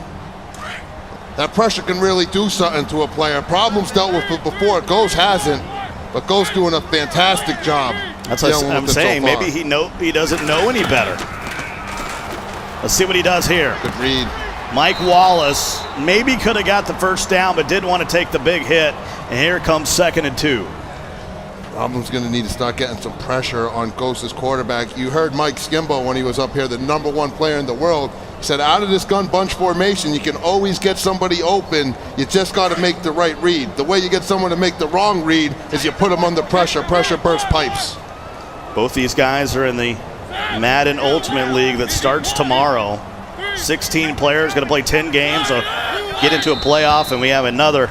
That pressure can really do something to a player. Problem's dealt with it before. Ghost hasn't, but Ghost doing a fantastic job. That's what I'm saying. Maybe he doesn't know any better. Let's see what he does here. Good read. Mike Wallace maybe could have got the first down, but didn't want to take the big hit. And here comes 2nd and 2. Problem's going to need to start getting some pressure on Ghost's quarterback. You heard Mike Skimbo when he was up here, the #1 player in the world. He said, out of this gun bunch formation, you can always get somebody open. You just got to make the right read. The way you get someone to make the wrong read is you put them under pressure. Pressure bursts pipes. Both these guys are in the Madden Ultimate League that starts tomorrow. 16 players, going to play 10 games, so get into a playoff, and we have another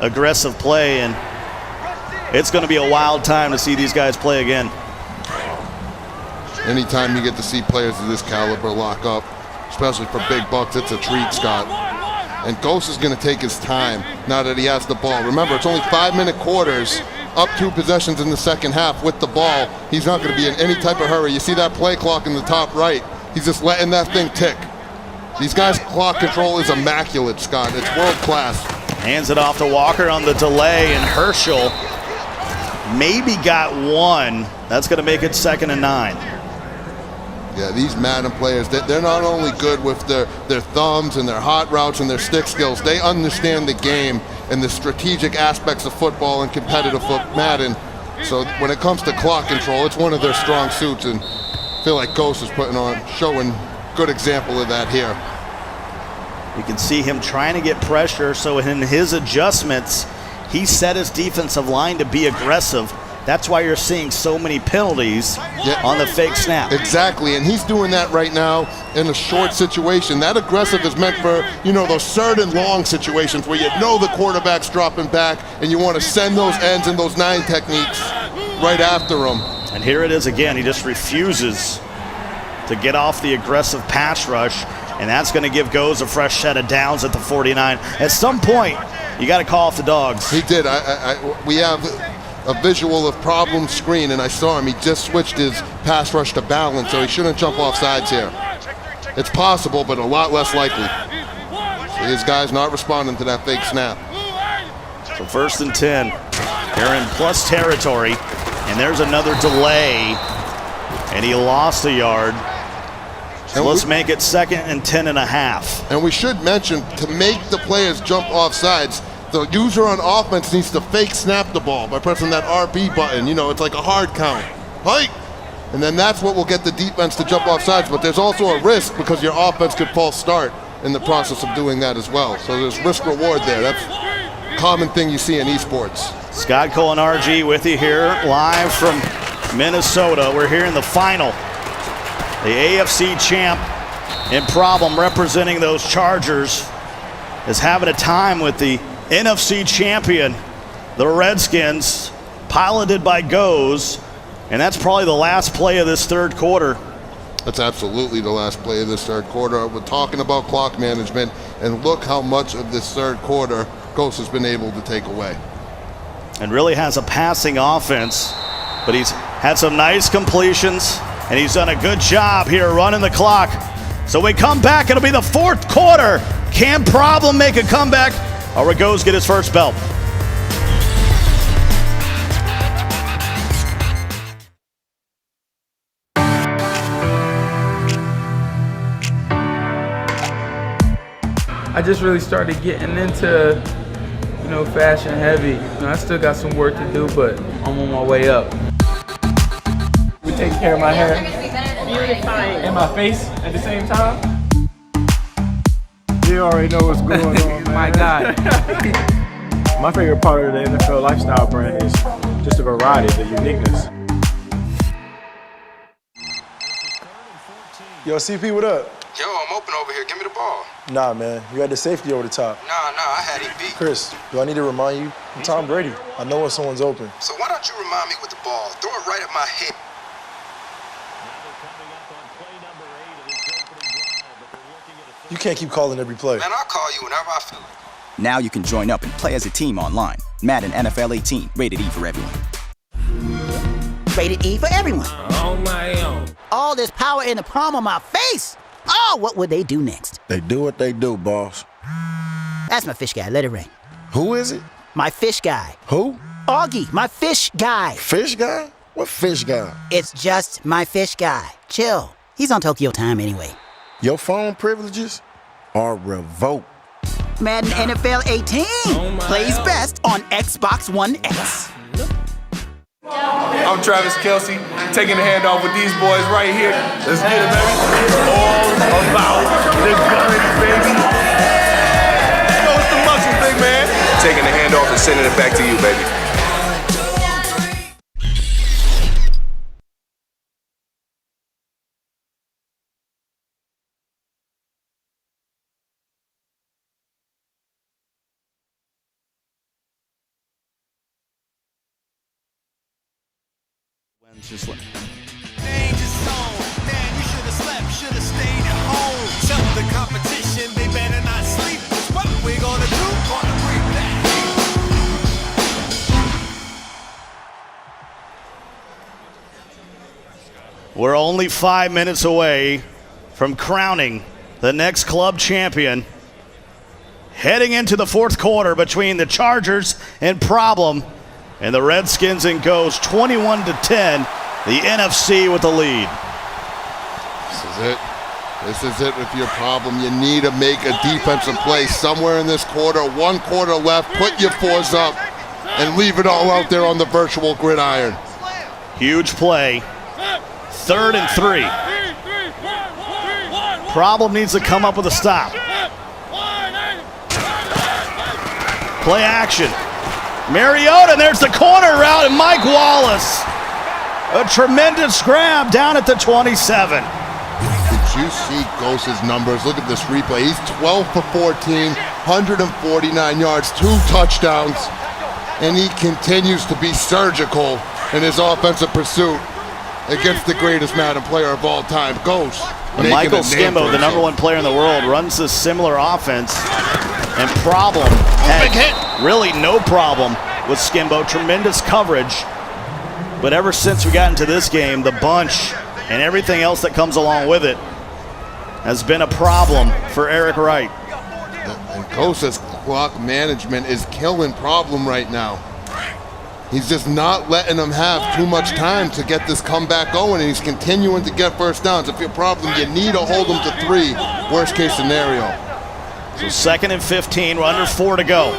aggressive play, and it's going to be a wild time to see these guys play again. Anytime you get to see players of this caliber lock up, especially for big bucks, it's a treat, Scott. And Ghost is going to take his time now that he has the ball. Remember, it's only 5-minute quarters, up 2 possessions in the second half with the ball. He's not going to be in any type of hurry. You see that play clock in the top right. He's just letting that thing tick. These guys' clock control is immaculate, Scott. It's world class. Hands it off to Walker on the delay, and Herschel maybe got 1. That's going to make it 2nd and 9. Yeah, these Madden players, they're not only good with their thumbs and their hot routes and their stick skills, they understand the game and the strategic aspects of football and competitive Madden. So when it comes to clock control, it's one of their strong suits, and I feel like Ghost is showing good example of that here. You can see him trying to get pressure, so in his adjustments, he set his defensive line to be aggressive. That's why you're seeing so many penalties on the fake snap. Exactly, and he's doing that right now in a short situation. That aggressive is meant for, those third and long situations where the quarterback's dropping back and you want to send those ends and those 9 techniques right after him. And here it is again. He just refuses to get off the aggressive pass rush, and that's going to give Goes a fresh set of downs at the 49. At some point, you got to call off the dogs. He did. We have a visual of problem screen, and I saw him. He just switched his pass rush to balance, so he shouldn't jump off sides here. It's possible, but a lot less likely. So his guy's not responding to that fake snap. So 1st and 10. They're in plus territory, and there's another delay, and he lost a yard. So let's make it 2nd and 10.5. And we should mention, to make the players jump off sides, the user on offense needs to fake snap the ball by pressing that RB button. It's like a hard count. Hike! And then that's what will get the defense to jump off sides. But there's also a risk because your offense could false start in the process of doing that as well. So there's risk reward there. That's a common thing you see in esports. Scott Cole and RG with you here live from Minnesota. We're here in the final. The AFC champ and Problem representing those Chargers is having a time with the NFC champion, the Redskins, piloted by Goes, and that's probably the last play of this 3rd quarter. That's absolutely the last play of this 3rd quarter. We're talking about clock management, and look how much of this 3rd quarter Goes has been able to take away. And really has a passing offense, but he's had some nice completions, and he's done a good job here running the clock. So we come back, it'll be the 4th quarter. Can Problem make a comeback, or will Goes get his first belt? I just really started getting into, fashion heavy. I still got some work to do, but I'm on my way up. We take care of my hair and my face at the same time. You already know what's going on, man. My God. My favorite part of the NFL lifestyle brand is just the variety, the uniqueness. Yo, CP, what up? Yo, I'm open over here. Give me the ball. Nah, man. You had the safety over the top. Nah, I had him beat. Chris, do I need to remind you? I'm Tom Brady. I know when someone's open. So why don't you remind me with the ball? Throw it right at my head. You can't keep calling every play. Man, I'll call you whenever I feel like. Now you can join up and play as a team online. Madden NFL 18, rated E for everyone. Rated E for everyone. On my own. All this power in the palm of my face. Oh, what would they do next? They do what they do, boss. That's my fish guy. Let it ring. Who is it? My fish guy. Who? Augie, my fish guy. Fish guy? What fish guy? It's just my fish guy. Chill. He's on Tokyo time anyway. Your phone privileges are revoked. Madden NFL 18 plays best on Xbox One X. I'm Travis Kelce, taking the handoff with these boys right here. Let's get it, baby. All about the gun, baby. What's the muscle, big man? Taking the handoff and sending it back to you, baby. Just like Danger zone. Man, you should have slept, should have stayed at home. Tell the competition they better not sleep. What we gonna do? Gonna bring that heat. We're only 5 minutes away from crowning the next club champion. Heading into the 4th quarter between the Chargers and Problem. And the Redskins and Goes 21-10. The NFC with the lead. This is it. This is it with your Problem. You need to make a defensive play somewhere in this quarter. 1 quarter left. Put your fours up and leave it all out there on the virtual gridiron. Huge play. 3rd and 3. Problem needs to come up with a stop. Play action. Mariota, and there's the corner route, and Mike Wallace. A tremendous grab down at the 27. Did you see G.O.A.T's numbers? Look at this replay. He's 12 for 14, 149 yards, 2 touchdowns, and he continues to be surgical in his offensive pursuit against the greatest Madden player of all time, G.O.A.T. And Michael Skimbo, the #1 player in the world, runs this similar offense. And Problem had really no problem with Skimbo. Tremendous coverage. But ever since we got into this game, the bunch and everything else that comes along with it has been a problem for Eric Wright. And G.O.A.T's clock management is killing Problem right now. He's just not letting him have too much time to get this comeback going, and he's continuing to get first downs. If you're Problem, you need to hold him to 3, worst case scenario. So 2nd and 15, we're under 4 to go.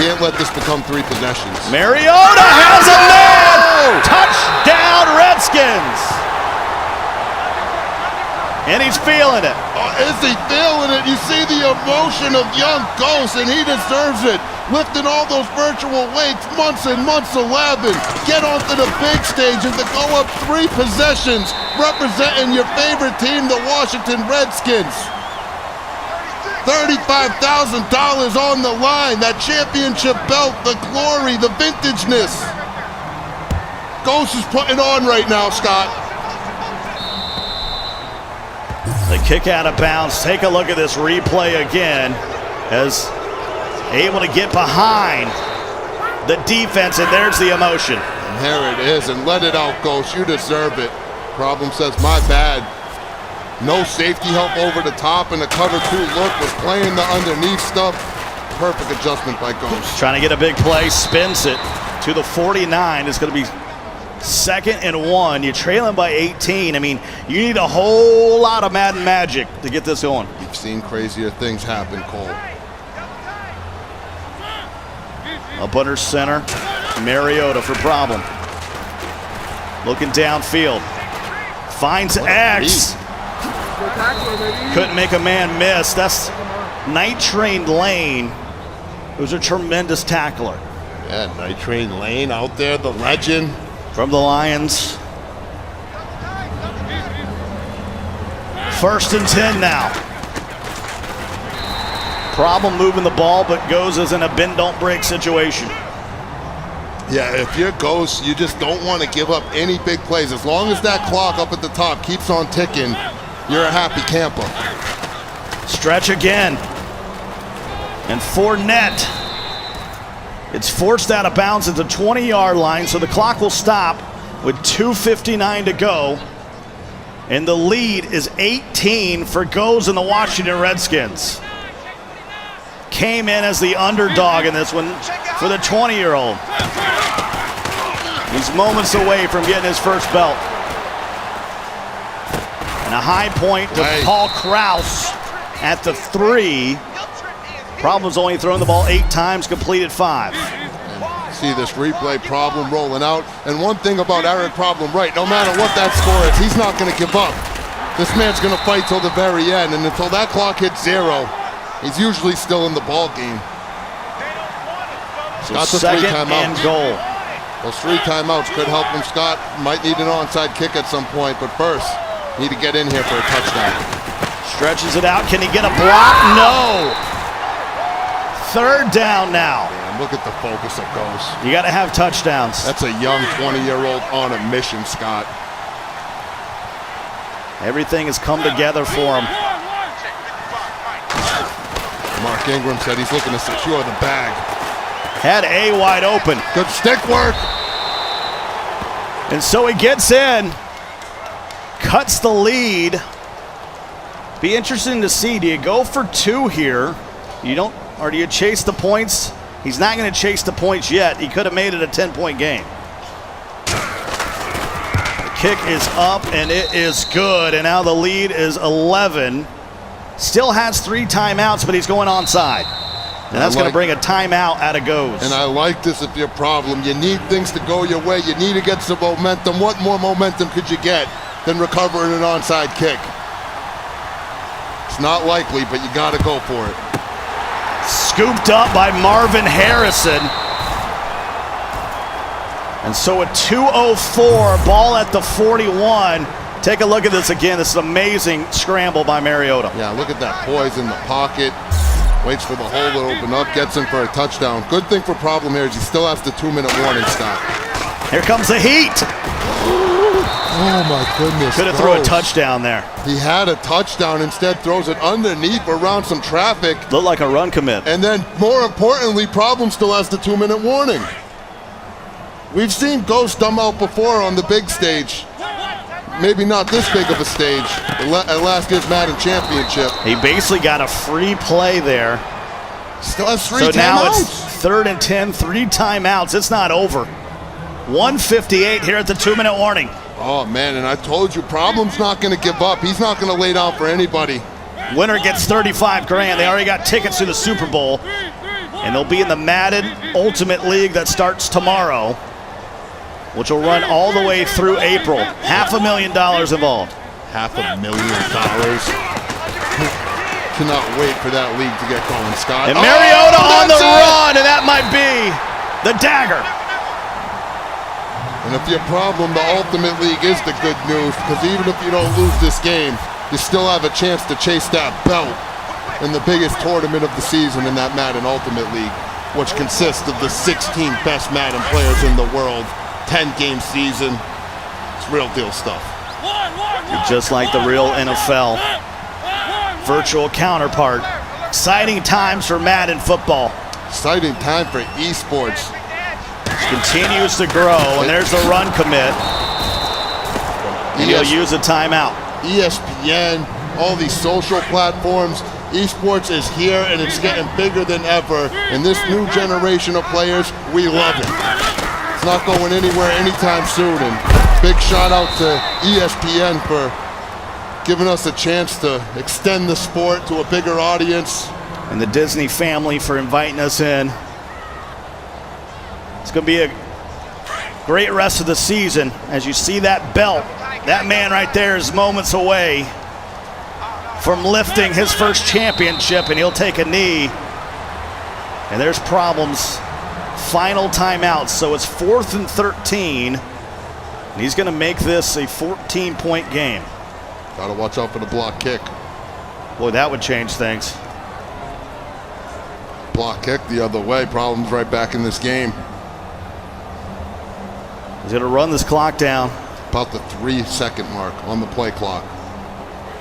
Can't let this become 3 possessions. Mariota has a man! Touchdown Redskins! And he's feeling it. Is he feeling it? You see the emotion of young G.O.A.T, and he deserves it. Lifting all those virtual weights, months and months of labbing. Get onto the big stage and to go up 3 possessions, representing your favorite team, the Washington Redskins. $35,000 on the line. That championship belt, the glory, the vintageness. G.O.A.T is putting on right now, Scott. The kick out of bounds. Take a look at this replay again as able to get behind the defense, and there's the emotion. And there it is, and let it out, G.O.A.T. You deserve it. Problem says, my bad. No safety help over the top, and the cover 2 look was playing the underneath stuff. Perfect adjustment by G.O.A.T. Trying to get a big play, spins it to the 49. It's going to be 2nd and 1. You're trailing by 18. I mean, you need a whole lot of Madden magic to get this going. You've seen crazier things happen, Cole. Up under center, Mariota for Problem. Looking downfield. Finds X. Couldn't make a man miss. That's Night Train Lane, who's a tremendous tackler. Yeah, Night Train Lane out there, the legend. From the Lions. 1st and 10 now. Problem moving the ball, but goes as in a bend-don't-break situation. Yeah, if you're G.O.A.T, you just don't want to give up any big plays. As long as that clock up at the top keeps on ticking, you're a happy camper. Stretch again. And Fournette. It's forced out of bounds at the 20-yard line, so the clock will stop with 2:59 to go. And the lead is 18 for G.O.A.T and the Washington Redskins. Came in as the underdog in this one for the 20-year-old. He's moments away from getting his first belt. And a high point to Paul Krause at the 3. Problem's only thrown the ball 8 times, completed 5. And see this replay, Problem rolling out. And one thing about Eric Problem, right, no matter what that score is, he's not going to give up. This man's going to fight till the very end, and until that clock hits 0, he's usually still in the ball game. So got the 3 timeouts. And goal. Those 3 timeouts could help him. Scott might need an onside kick at some point, but first, need to get in here for a touchdown. Stretches it out. Can he get a block? No. 3rd down now. Man, look at the focus of G.O.A.T. You got to have touchdowns. That's a young 20-year-old on a mission, Scott. Everything has come together for him. Mark Ingram said he's looking to secure the bag. Had A wide open. Good stick work. And so he gets in. Cuts the lead. Be interesting to see. Do you go for 2 here? You don't, or do you chase the points? He's not going to chase the points yet. He could have made it a 10-point game. The kick is up, and it is good. And now the lead is 11. Still has 3 timeouts, but he's going onside. And that's going to bring a timeout out of G.O.A.T. And I like this if you're Problem. You need things to go your way. You need to get some momentum. What more momentum could you get than recovering an onside kick? It's not likely, but you got to go for it. scooped up by Marvin Harrison. And so a 2:04, ball at the 41. Take a look at this again. This is an amazing scramble by Mariota. Yeah, look at that poise in the pocket. Waits for the hole to open up, gets him for a touchdown. Good thing for problem here is he still has the 2-minute warning stop. Here comes the heat. Oh my goodness. Could have thrown a touchdown there. He had a touchdown, instead throws it underneath around some traffic. Looked like a run commit. And then, more importantly, problem still has the 2-minute warning. We've seen Ghost dumb out before on the big stage. Maybe not this big of a stage at last year's Madden Championship. He basically got a free play there. Still has 3 so timeouts. Now it's 3rd and 10, 3 timeouts. It's not over. 1:58 here at the 2-minute warning. Oh man, and I told you, problem's not going to give up. He's not going to lay down for anybody. Winner gets $35,000. They already got tickets to the Super Bowl, and they'll be in the Madden Ultimate League that starts tomorrow, which will run all the way through April. $500,000 involved. $500,000. Cannot wait for that league to get going, Scott. And Mariota on the run, and that might be the dagger. And if your problem, the Ultimate League is the good news, because even if you don't lose this game, you still have a chance to chase that belt in the biggest tournament of the season in that Madden Ultimate League, which consists of the 16 best Madden players in the world. 10-game season. It's real deal stuff. Just like the real NFL. Virtual counterpart. Exciting times for Madden football. Exciting time for esports. Continues to grow, and there's a run commit. And he'll use a timeout. ESPN, all these social platforms. Esports is here, and it's getting bigger than ever. And this new generation of players, we love it. Not going anywhere anytime soon, and big shout out to ESPN for giving us a chance to extend the sport to a bigger audience. And the Disney family for inviting us in. It's going to be a great rest of the season. As you see that belt, that man right there is moments away from lifting his first championship, and he'll take a knee. And there's problems. Final timeout, so it's 4th and 13. And he's going to make this a 14-point game. Got to watch out for the block kick. Boy, that would change things. Block kick the other way. Problems right back in this game. He's going to run this clock down. About the 3-second mark on the play clock.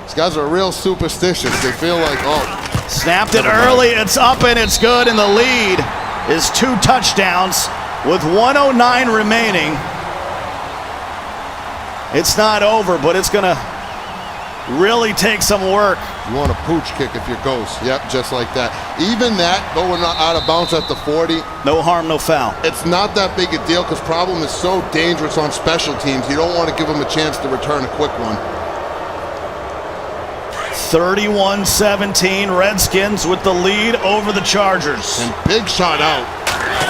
These guys are real superstitious. They feel like, oh. Snapped it early. It's up and it's good, and the lead is 2 touchdowns with 1:09 remaining. It's not over, but it's going to really take some work. You want a pooch kick if you're Ghost. Yep, just like that. Even that going out of bounds at the 40. No harm, no foul. It's not that big a deal because problem is so dangerous on special teams. You don't want to give them a chance to return a quick one. 31-17, Redskins with the lead over the Chargers. And big shout out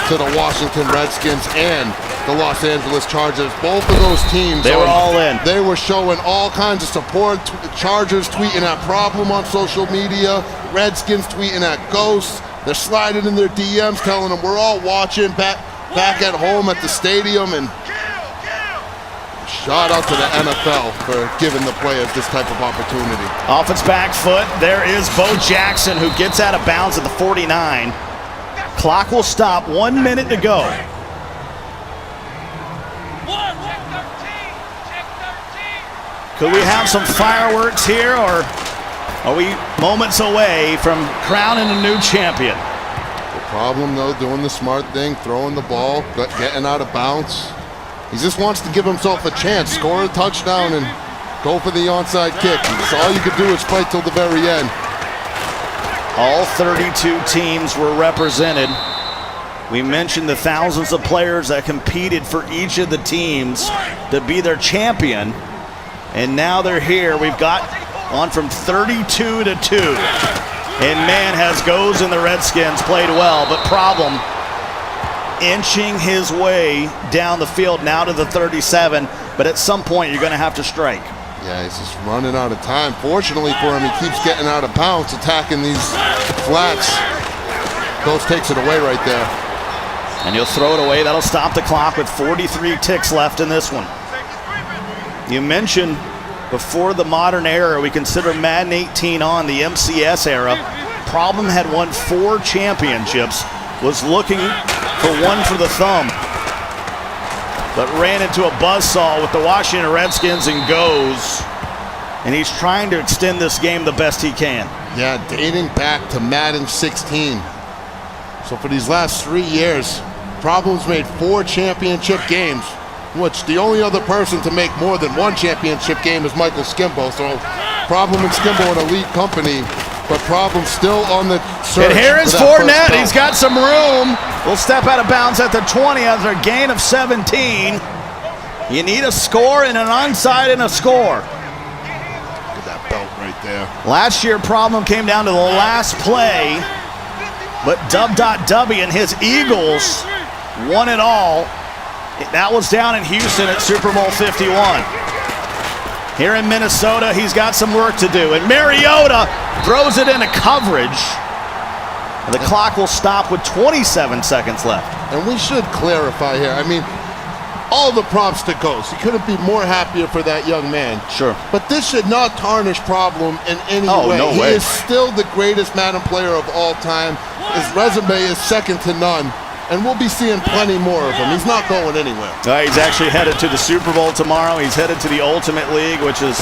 to the Washington Redskins and the Los Angeles Chargers. Both of those teams. They were all in. They were showing all kinds of support. Chargers tweeting at Problem on social media. Redskins tweeting at Ghost. They're sliding in their DMs telling them we're all watching back at home at the stadium. And shout out to the NFL for giving the players this type of opportunity. Off its back foot, there is Bo Jackson, who gets out of bounds at the 49. Clock will stop, 1 minute to go. Could we have some fireworks here, or are we moments away from crowning a new champion? The problem, though, doing the smart thing, throwing the ball, getting out of bounds. He just wants to give himself a chance, score a touchdown, and go for the onside kick. So all you could do is fight till the very end. All 32 teams were represented. We mentioned the thousands of players that competed for each of the teams to be their champion. And now they're here. We've got on from 32 to 2. And man, has Goes and the Redskins played well, but problem inching his way down the field now to the 37. But at some point, you're going to have to strike. Yeah, he's just running out of time. Fortunately for him, he keeps getting out of bounds, attacking these flats. Ghost takes it away right there. And he'll throw it away. That'll stop the clock with 43 ticks left in this one. You mentioned before the modern era, we consider Madden 18 on the MCS era. Problem had won 4 championships, was looking for one for the thumb, but ran into a buzzsaw with the Washington Redskins and goes. And he's trying to extend this game the best he can. Yeah, dating back to Madden 16. So for these last 3 years, Problem's made 4 championship games, which the only other person to make more than 1 championship game is Michael Skimbo. So Problem and Skimbo an elite company, but Problem still on the search. And here is Fournette. He's got some room. Will step out of bounds at the 20 after a gain of 17. You need a score and an onside and a score. Look at that belt right there. Last year, Problem came down to the last play, but W and his Eagles won it all. That was down in Houston at Super Bowl 51. Here in Minnesota, he's got some work to do. And Mariota throws it into coverage. And the clock will stop with 27 seconds left. And we should clarify here. I mean, all the props to Ghost. He couldn't be more happier for that young man. Sure. But this should not tarnish Problem in any way. No way. He is still the greatest Madden player of all time. His resume is second to none. And we'll be seeing plenty more of him. He's not going anywhere. He's actually headed to the Super Bowl tomorrow. He's headed to the Ultimate League, which is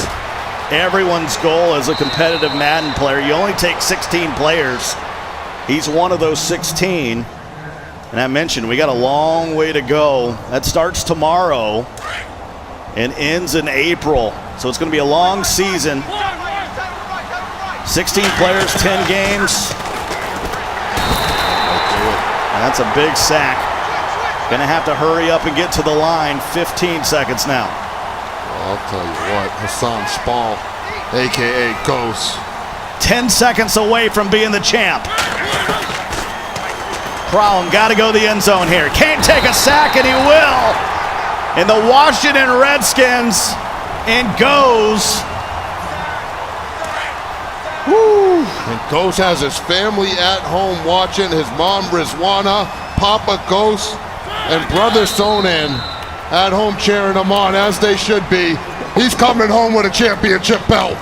everyone's goal as a competitive Madden player. You only take 16 players. He's one of those 16. And I mentioned we got a long way to go. That starts tomorrow and ends in April. So it's going to be a long season. 16 players, 10 games. That's a big sack. Gonna have to hurry up and get to the line. 15 seconds now. Well, I'll tell you what, Hassan Spall, a.k.a. Ghost. 10 seconds away from being the champ. Problem, gotta go to the end zone here. Can't take a sack, and he will. And the Washington Redskins, and goes. Woo. And Ghost has his family at home watching. His mom, Rizwana, Papa Ghost, and brother Sonan at home cheering him on, as they should be. He's coming home with a championship belt.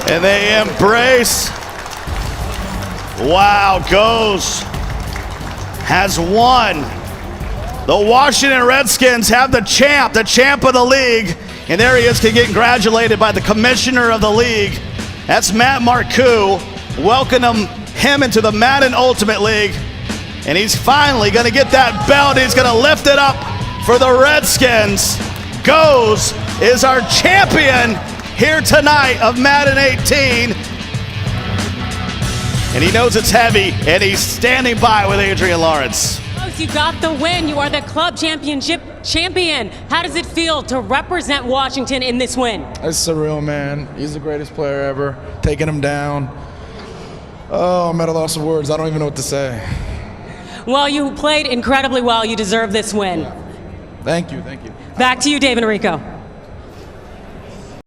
And they embrace. Wow, Ghost has won. The Washington Redskins have the champ of the league. And there he is, to get congratulated by the commissioner of the league. That's Matt Marcoux. Welcome him into the Madden Ultimate League. And he's finally going to get that belt. He's going to lift it up for the Redskins. Goes is our champion here tonight of Madden 18. And he knows it's heavy, and he's standing by with Adrian Lawrence. You got the win. You are the club championship champion. How does it feel to represent Washington in this win? It's surreal, man. He's the greatest player ever. Taking him down. Oh, I'm at a loss of words. I don't even know what to say. Well, you played incredibly well. You deserve this win. Thank you, thank you. Back to you, Dave and Rico.